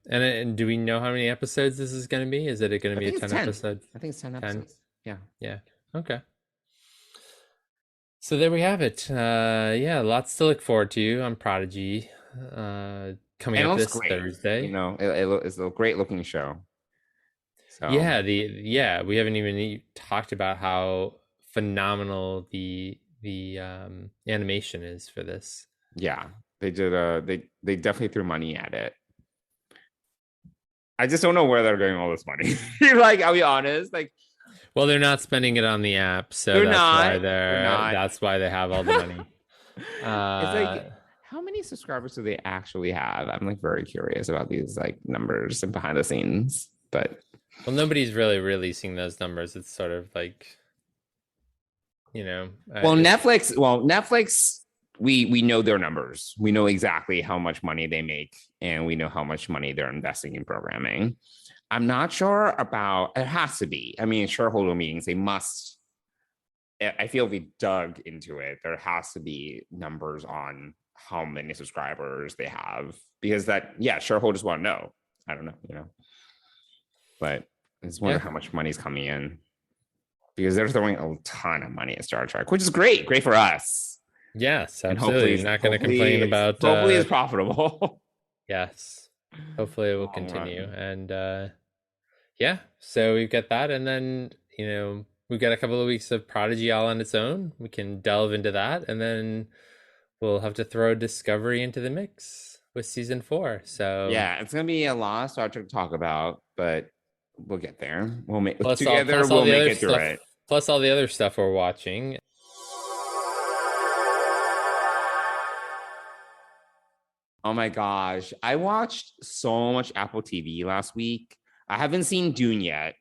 and do we know how many episodes this is going to be? Is it going to be a 10 episodes? I think it's 10 episodes. Yeah. Yeah. Okay. So there we have it. Yeah, lots to look forward to on Prodigy. Coming up this Thursday. It's a great looking show. So Yeah, we haven't even talked about how phenomenal the animation is for this. Yeah, they did. They definitely threw money at it. I just don't know where they're getting all this money. Like, I'll be honest. Like, well, they're not spending it on the app, so that's why they have all the money. It's like, how many subscribers do they actually have? I'm like very curious about these like numbers and behind the scenes. But well, nobody's really releasing those numbers. It's sort of like, Netflix. We know their numbers. We know exactly how much money they make, and we know how much money they're investing in programming. I'm not sure about, it has to be. I mean, shareholder meetings, they must, I feel we dug into it. There has to be numbers on how many subscribers they have, because shareholders want to know. I don't know, but I just wonder how much money's coming in, because they're throwing a ton of money at Star Trek, which is great for us. Yes, absolutely. You're not going to complain about. Hopefully, it's profitable. Yes, hopefully it will continue, and yeah. So we've got that, and then we've got a couple of weeks of Prodigy all on its own. We can delve into that, and then we'll have to throw Discovery into the mix with season 4. So yeah, it's gonna be a lot of Star Trek to talk about, but we'll get there. We'll make plus together. We'll make it through it. Plus all the other stuff we're watching. Oh my gosh. I watched so much Apple TV last week. I haven't seen Dune yet.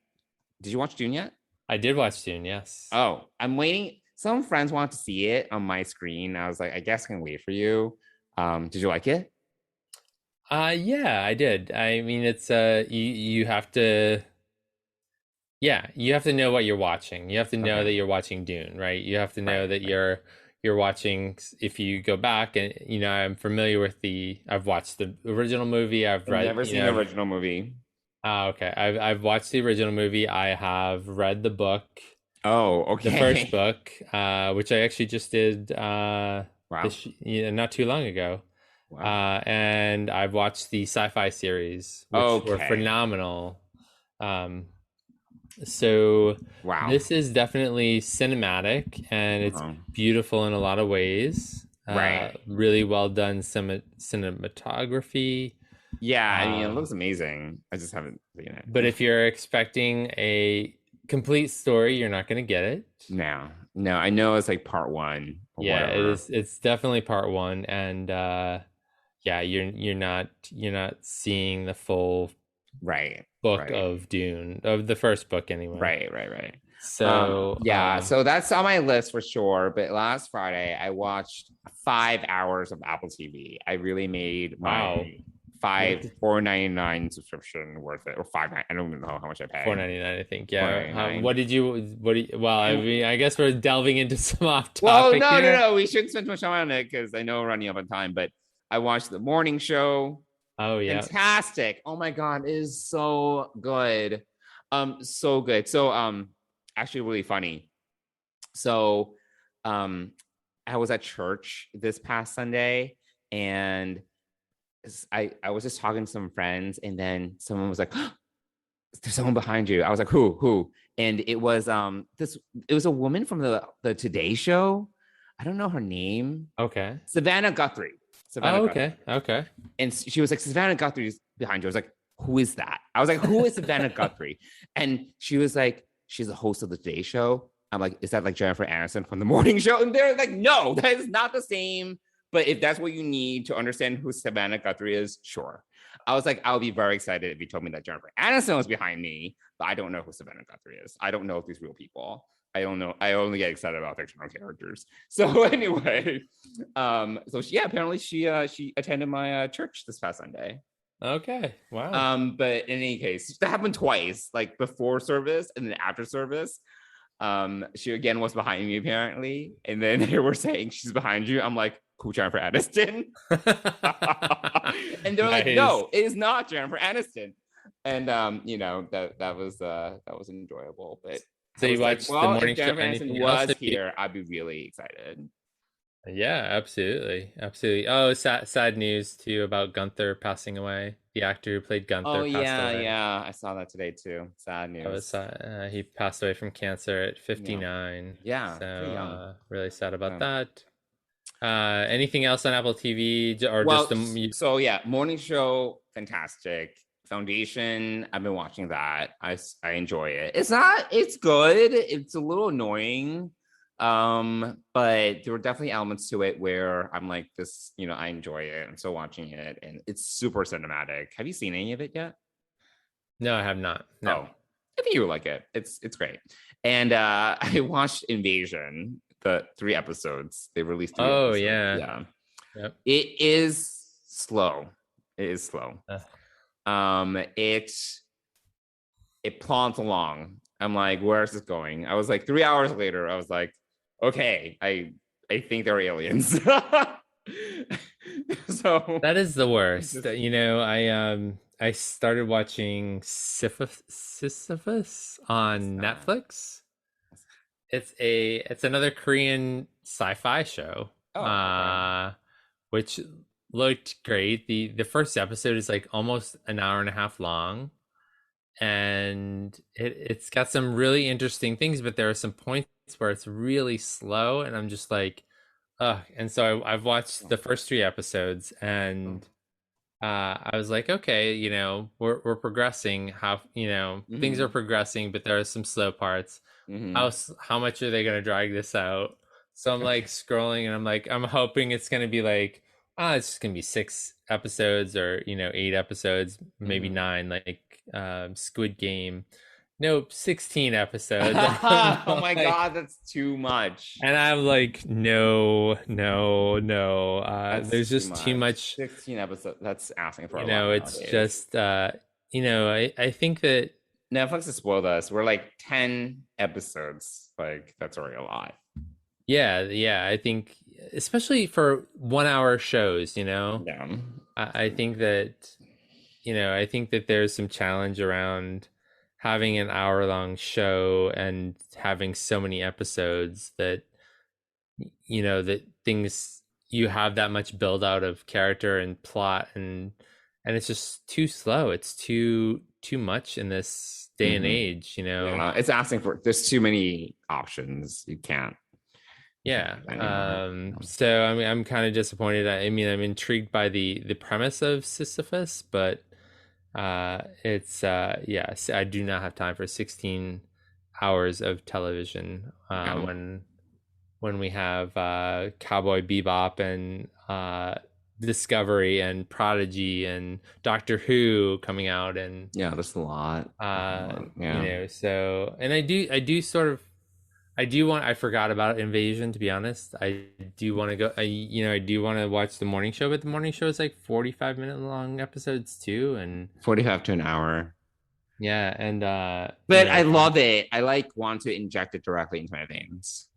Did you watch Dune yet? I did watch Dune, yes. Oh, I'm waiting. Some friends want to see it on my screen. I was like, I guess I can wait for you. Did you like it? Yeah, I did. I mean, it's you have to know what you're watching. You have to know that you're watching Dune, right? You have to know that you're watching. If you go back and I'm familiar with I've watched the original movie. I've never seen the original movie. Okay. I've watched the original movie. I have read the book. Oh, okay. The first book, which I actually just did not too long ago. Wow. And I've watched the sci-fi series, which were phenomenal. So wow, this is definitely cinematic, and it's beautiful in a lot of ways. Right. Really well done cinematography. Yeah, I mean, it looks amazing. I just haven't seen it. But if you're expecting a complete story, you're not going to get it. No, I know it's like part 1. Yeah, whatever. It's definitely part 1, and you're not seeing the full book of Dune, of the first book anyway. Right. So so that's on my list for sure. But last Friday I watched 5 hours of Apple TV. I really made my $4.99 subscription worth it, or $5.99. I don't even know how much I paid. $4.99, I think. Yeah. Well, I mean, I guess we're delving into some off topic. Well, no. We shouldn't spend too much time on it because I know we're running up on time. But I watched the morning show. Oh yeah, fantastic! Oh my god, it is so good. So good. So actually really funny. So, I was at church this past Sunday, and I was just talking to some friends, and then someone was like, "There's someone behind you." I was like, "Who?" And it was it was a woman from the Today Show. I don't know her name. Okay. Savannah Guthrie. Savannah okay. Guthrie. Okay. And she was like, "Savannah Guthrie's behind you." I was like, "Who is that?" I was like, "Who is Savannah Guthrie?" And she was like, "She's the host of the Today Show." I'm like, "Is that like Jennifer Aniston from the morning show?" And they're like, "No, that is not the same. But if that's what you need to understand who Savannah Guthrie is, sure." I was like, "I'll be very excited if you told me that Jennifer Aniston was behind me, but I don't know who Savannah Guthrie is. I don't know if these real people. I don't know. I only get excited about fictional characters." So anyway, so apparently she attended my church this past Sunday. Okay. Wow. But in any case, that happened twice, like before service and then after service. She again was behind me apparently, and then they were saying she's behind you. I'm like, "Who, Jennifer Aniston?" And they're like, "No, it is not Jennifer Aniston." And that was enjoyable. But so you watched the morning if Jennifer show? Aniston was here, I'd be really excited. Yeah, absolutely. Oh, sad news too about Gunther passing away. The actor who played Gunther. Oh passed away. yeah, I saw that today too. Sad news. That was, he passed away from cancer at 59. Yeah, so really sad about that. Anything else on Apple TV or just the? So yeah, morning show, fantastic. Foundation, I've been watching that. I enjoy it. It's good. It's a little annoying. But there were definitely elements to it where I'm like, this, I enjoy it. I'm still watching it, and it's super cinematic. Have you seen any of it yet? No, I have not. No. Oh, I think you would like it. It's great. And I watched Invasion, the 3 episodes. They released 3 episodes. Yeah. Yep. It is slow. It plods along. I'm like, where is this going? I was like, 3 hours later, I was like, okay, I think they're aliens. So that is the worst. I started watching Sisyphus on Netflix. It's another Korean sci-fi show. Which looked great. The first episode is like almost an hour and a half long, and it's got some really interesting things, but there are some points where it's really slow, and I'm just like, ugh. And so I've watched the first 3 episodes, and I was like, okay, we're progressing. How things are progressing, but there are some slow parts. How much are they going to drag this out? So I'm like scrolling, and I'm like, I'm hoping it's going to be like, it's just going to be 6 episodes or 8 episodes, maybe 9, like Squid Game. Nope, 16 episodes. Oh my god, that's too much. And I'm like, no. There's just too much. 16 episodes. That's asking for a lot. It's nowadays. Just I think that Netflix has spoiled us. We're like 10 episodes. Like, that's already a lot. Yeah. I think, especially for 1-hour shows, Yeah. I think that there's some challenge around having an hour-long show and having so many episodes that that things, you have that much build out of character and plot, and it's just too slow. It's too much in this day and age. It's asking for, there's too many options. You can't. Yeah. So I mean, I'm kind of disappointed. I mean, I'm intrigued by the premise of Sisyphus, but it's yes, I do not have time for 16 hours of television when we have Cowboy Bebop and Discovery and Prodigy and Doctor Who coming out, and that's a lot. So, and I forgot about Invasion, to be honest. I do want to go. I do want to watch the morning show, but the morning show is like 45-minute long episodes too, and 45 to an hour. Yeah, and but I love it. I want to inject it directly into my veins.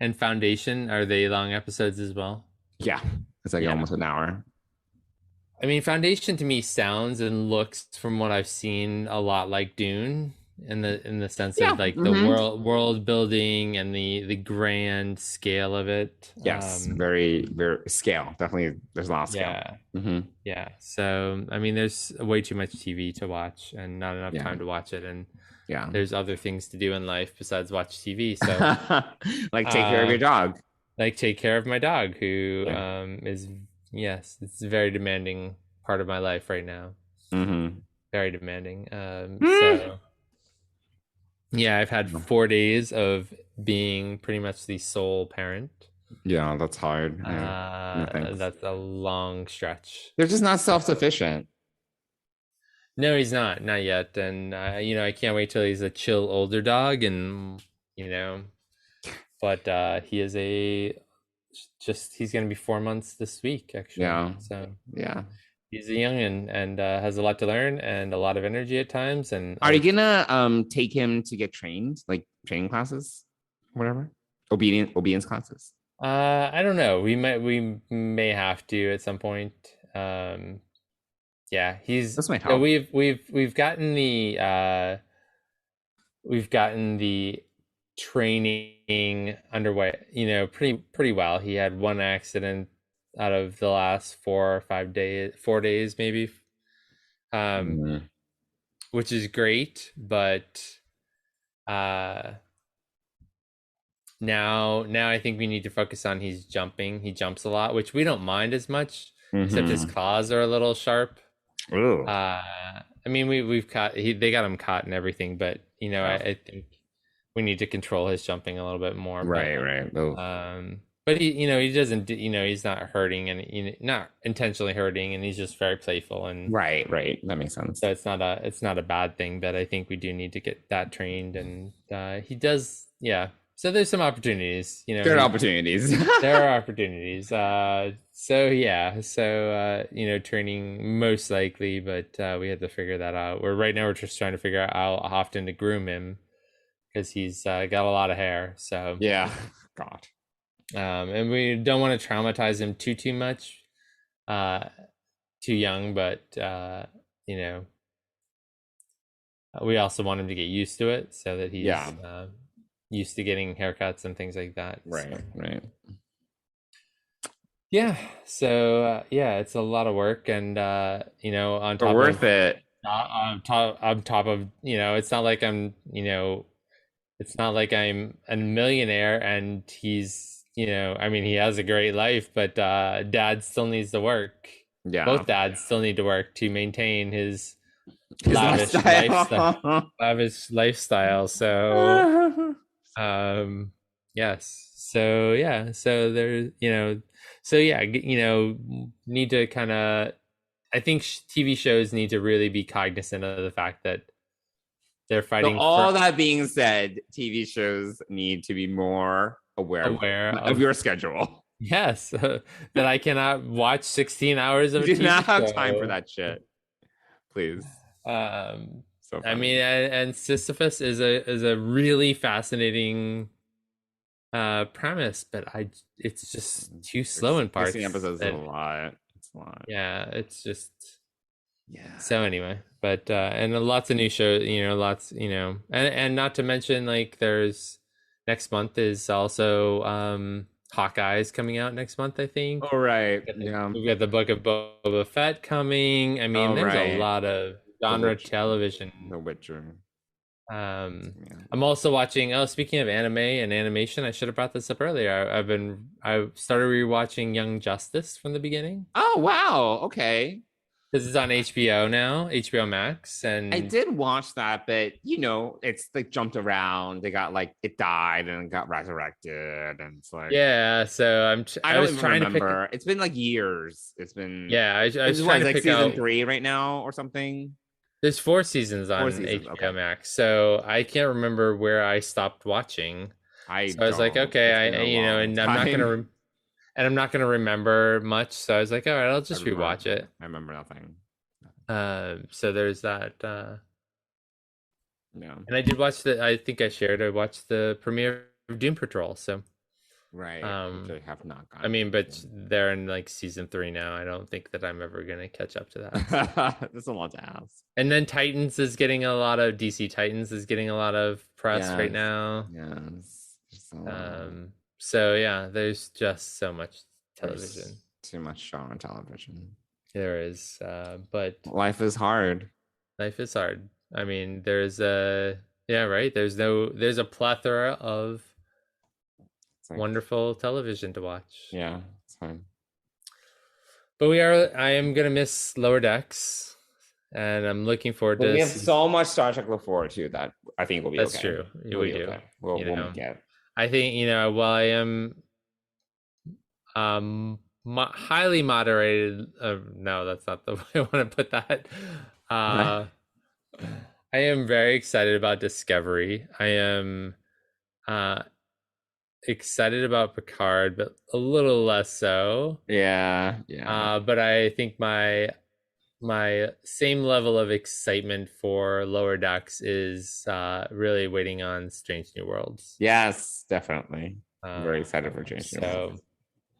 And Foundation, are they long episodes as well? Yeah, it's like almost an hour. I mean, Foundation to me sounds and looks, from what I've seen, a lot like Dune. in the sense Yeah. of like the world building and the grand scale of it. Yes, very, very scale. Definitely, there's a lot of scale. Yeah. Mm-hmm. Yeah. So I mean, there's way too much TV to watch and not enough Yeah. time to watch it, and Yeah. there's other things to do in life besides watch TV. So like take care of your dog. like take care of my dog, who Yeah. is, yes, it's a very demanding part of my life right now. Mm-hmm. Very demanding. So yeah, I've had 4 days of being pretty much the sole parent. Yeah, that's hard. Yeah. No, thanks. That's a long stretch. They're just not self-sufficient. No, he's not yet. And you know, I can't wait till he's a chill older dog, and you know, but he is he's gonna be 4 months this week, actually. Yeah. So Yeah. he's a young and has a lot to learn and a lot of energy at times. And Are you gonna take him to get trained, like training classes, whatever, obedience classes? I don't know. We may have to at some point. Yeah, This might help. We've gotten the training underway, you know, pretty well. He had one accident out of the last 4 or 5 days, 4 days maybe, which is great, but now I think we need to focus on he's jumping. He jumps a lot, which we don't mind as much, except his claws are a little sharp. Ooh. I mean, they got him caught and everything, but you know, I think we need to control his jumping a little bit more. Right. But he doesn't, he's not hurting, and not intentionally hurting, and he's just very playful, and Right. That makes sense. so it's not a bad thing. But I think we do need to get that trained, and he does. Yeah. So there's some opportunities, There are opportunities. there are opportunities. Training most likely, but we have to figure that out. Right now we're just trying to figure out how often to groom him, because he's got a lot of hair. So yeah. God. And we don't want to traumatize him too much, too young, but we also want him to get used to it, so that he's used to getting haircuts and things like that. Right. Yeah. So it's a lot of work, and on top worth of it. On top of, it's not like I'm a millionaire, and he's, I mean, he has a great life, but dad still needs to work. Yeah. Both dads still need to work to maintain his lavish lifestyle. So yes. So there's, need to kind of, I think TV shows need to really be cognizant of the fact that they're fighting. So all that being said, TV shows need to be more aware of your schedule. Yes, that I cannot watch 16 hours of You TV do not have show. time for that shit. Please. So I mean, and Sisyphus is a really fascinating premise, but it's just too slow in parts. 16 episodes is a lot. It's a lot. Yeah, it's just So anyway, but and lots of new shows, and not to mention, like, there's next month is also Hawkeye's coming out next month, I think. Oh, right. We've got the Book of Boba Fett coming. I mean, there's a lot of genre television. The Witcher. I'm also watching, speaking of anime and animation, I should have brought this up earlier. I started rewatching Young Justice from the beginning. Oh, wow. Okay. This is on HBO now, HBO Max, and I did watch that, but it's like jumped around. They got it died and got resurrected, and it's like So I was trying to remember. It's been years. It's been I was trying to pick season out 3 right now or something. There's 4 seasons on HBO Max, so I can't remember where I stopped watching. I was like, okay, and I'm not gonna remember much, so I was like, all right, I'll just rewatch it. I remember nothing. So there's that. Yeah, and I did watch I think I watched the premiere of Doom Patrol. So Right. Which I have not gotten. I mean, but they're in like season 3 now. I don't think that I'm ever gonna catch up to that. That's a lot to ask. And then Titans is getting a lot of DC Titans is getting a lot of press right Yes. now. Yes. So yeah, there's just so much television. There's too much show on television. There is, but Life is hard. life is hard. I mean, there's a right. There's a plethora of It's like, wonderful television to watch. yeah, it's fine. But I am gonna miss Lower Decks, and I'm looking forward But to. we have so much Star Trek to look forward to that I think will be That's okay. true. We'll We be do. okay. We'll get. I think while I am highly moderated. No, that's not the way I want to put that. I am very excited about Discovery. I am excited about Picard, but a little less so. Yeah. But I think my same level of excitement for Lower Decks is really waiting on Strange New Worlds. Yes, definitely. I'm very excited for Strange New Worlds.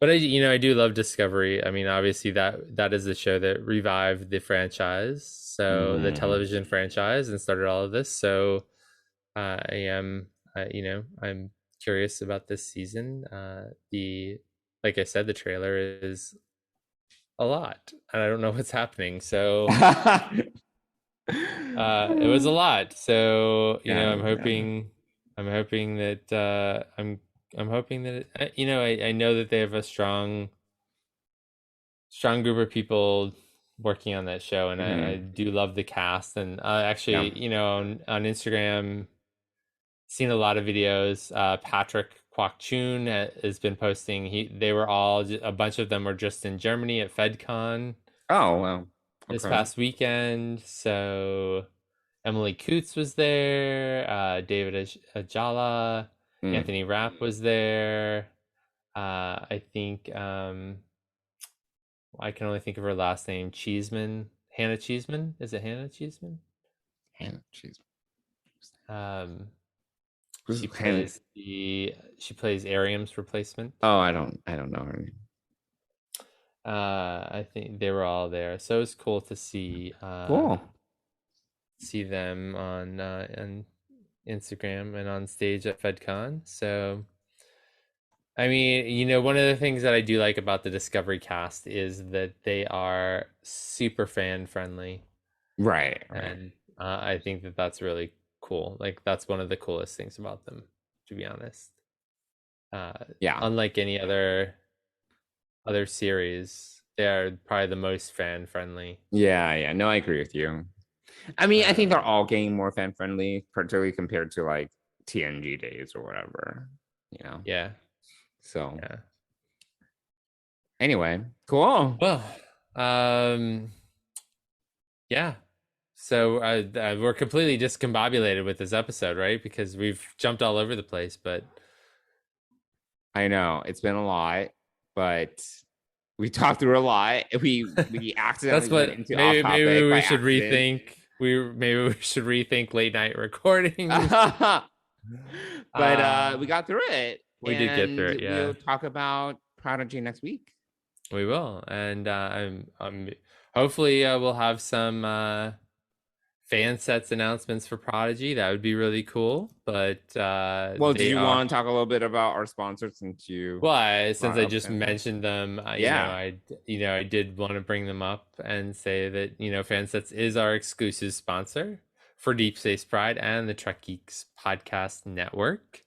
But I do love Discovery. I mean, obviously that is the show that revived the franchise, so the television franchise, and started all of this. So I'm curious about this season. Like I said, the trailer is a lot, and I don't know what's happening. So it was a lot. So I'm hoping that I'm hoping that I know that they have a strong group of people working on that show, and I do love the cast. And actually, on Instagram, seen a lot of videos. Patrick Kwok Chun has been posting. They were a bunch of them were just in Germany at FedCon. Oh wow! Okay. This past weekend. So Emily Coots was there. David Ajala. Anthony Rapp was there. I think I can only think of her last name. Cheeseman. Hannah Cheeseman. Is it Hannah Cheeseman? Hannah Cheeseman. She plays Ariam's replacement. Oh, I don't know her name. I think they were all there, so it's cool to see. See them on Instagram and on stage at FedCon. So, I mean, one of the things that I do like about the Discovery cast is that they are super fan friendly, right? And I think that that's really cool. Like, that's one of the coolest things about them, to be honest. Unlike any other series, they are probably the most fan friendly. Yeah. No, I agree with you. I mean, I think they're all getting more fan friendly, particularly compared to like TNG days or whatever. Yeah. So. Yeah. Anyway, cool. Well, yeah. So we're completely discombobulated with this episode, right? Because we've jumped all over the place, but I know it's been a lot, but we talked through a lot. We accidentally went into maybe we should rethink. Maybe we should rethink late night recording. But we got through it. We did get through it. Yeah. We'll talk about Prodigy next week. We will, and I'm hopefully we'll have some fan sets announcements for Prodigy. That would be really cool. But do you want to talk a little bit about our sponsors since I just mentioned them? I did want to bring them up and say that Fansets is our exclusive sponsor for Deep Space Pride and the Trek Geeks podcast network.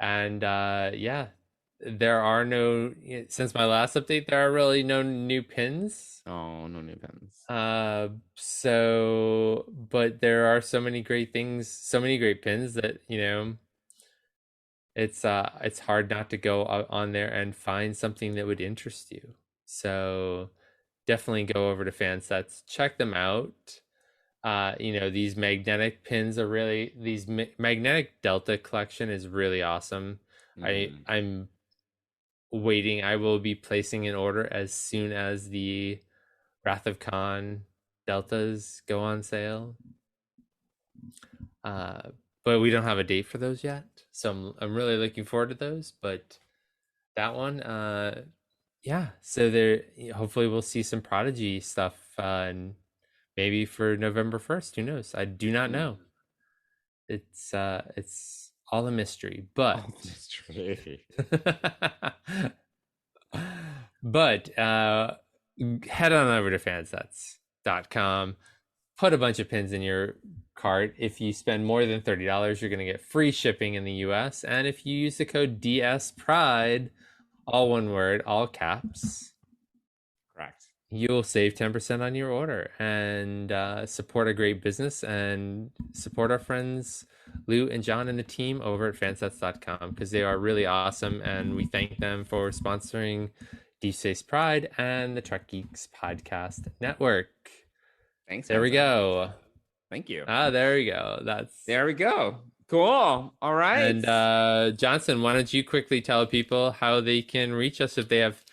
And there are since my last update, there are really no new pins. Oh, no new pins. But there are so many great things, so many great pins that it's hard not to go on there and find something that would interest you. So definitely go over to Fansets, check them out. These magnetic pins are really magnetic Delta collection is really awesome. I'm waiting. I will be placing an order as soon as the Wrath of Khan Deltas go on sale. But we don't have a date for those yet, so I'm really looking forward to those. But that one. Yeah. So there, hopefully, we'll see some Prodigy stuff, and maybe for November 1st. Who knows? I do not know. It's all a mystery, but Mystery. but head on over to fansets.com, put a bunch of pins in your cart. If you spend more than $30, you're going to get free shipping in the US, and if you use the code DS Pride, all one word, all caps, Correct. you'll save 10% on your order and support a great business and support our friends Lou and John and the team over at fansets.com, because they are really awesome, and we thank them for sponsoring Deep Space Pride and the Trek Geeks Podcast Network. Thanks. There we go. Thank you. There we go. There we go. Cool. All right. And Johnson, why don't you quickly tell people how they can reach us if they have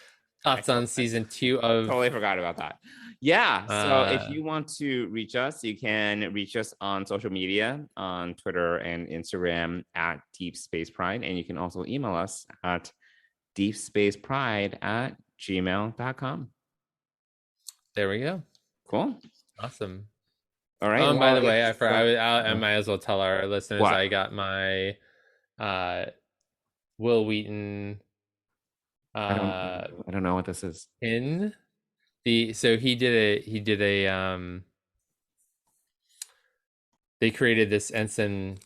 thoughts on season 2 of... Totally forgot about that. Yeah. So if you want to reach us, you can reach us on social media, on Twitter and Instagram at Deep Space Pride. And you can also email us at deepspacepride@gmail.com. There we go. Cool. Awesome. All right. By the way, I might as well tell our listeners What? I got my Will Wheaton I don't know what this is. pin. So he did a they created this ensign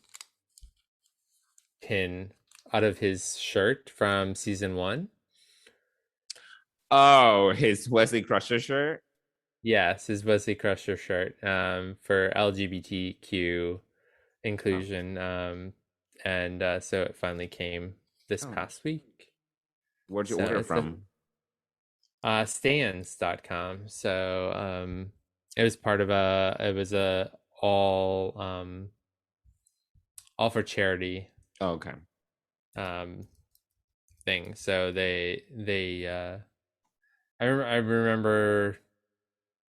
pin out of his shirt from season 1. Oh, his Wesley Crusher shirt. Yes, his Wesley Crusher shirt for LGBTQ inclusion. And so it finally came this past week. Where'd you order from? Stans.com. So it was part of a all for charity Okay. thing. So they I remember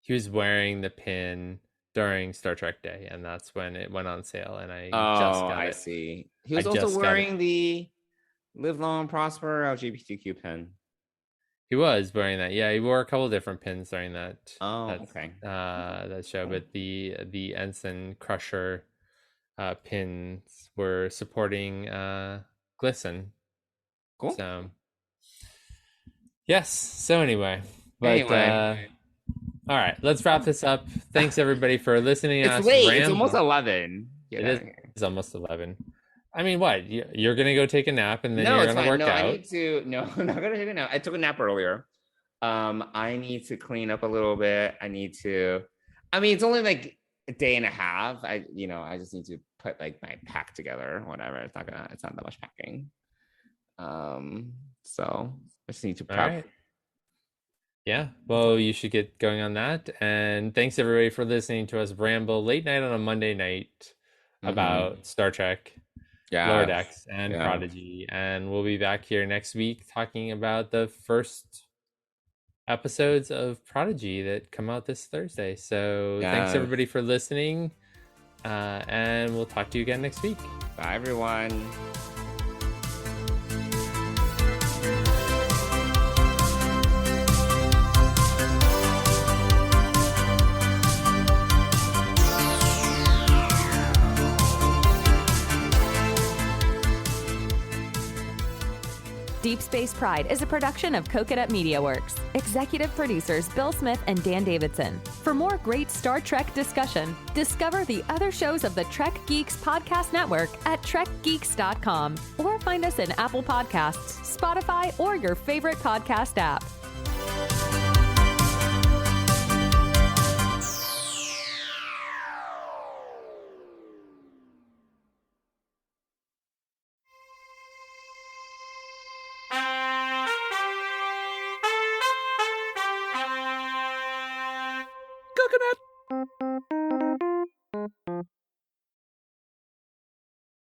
he was wearing the pin during Star Trek Day, and that's when it went on sale, and I just got it. I see. He was also wearing the Live Long and Prosper LGBTQ pin. He was wearing that. Yeah, he wore a couple different pins during that. Okay. That show, but the Ensign Crusher pins were supporting Glisten. Cool. So yes. So anyway, all right, let's wrap this up. Thanks everybody for listening. It's late. It's almost 11. It's almost 11. I mean, what? You're gonna go take a nap and then you're gonna work out? I need to. No, I'm not gonna take a nap. I took a nap earlier. I need to clean up a little bit. I need to. I mean, it's only like a day and a half. I just need to put like my pack together. Whatever. It's not that much packing. So I just need to prep. All right. Yeah, well, you should get going on that. And thanks everybody for listening to us ramble late night on a Monday night about Star Trek, Lower Decks, and Prodigy. And we'll be back here next week talking about the first episodes of Prodigy that come out this Thursday. So thanks everybody for listening. And we'll talk to you again next week. Bye, everyone. Deep Space Pride is a production of Coconut Media Works. Executive producers Bill Smith and Dan Davidson. For more great Star Trek discussion, discover the other shows of the Trek Geeks Podcast Network at trekgeeks.com or find us in Apple Podcasts, Spotify, or your favorite podcast app. Coconut.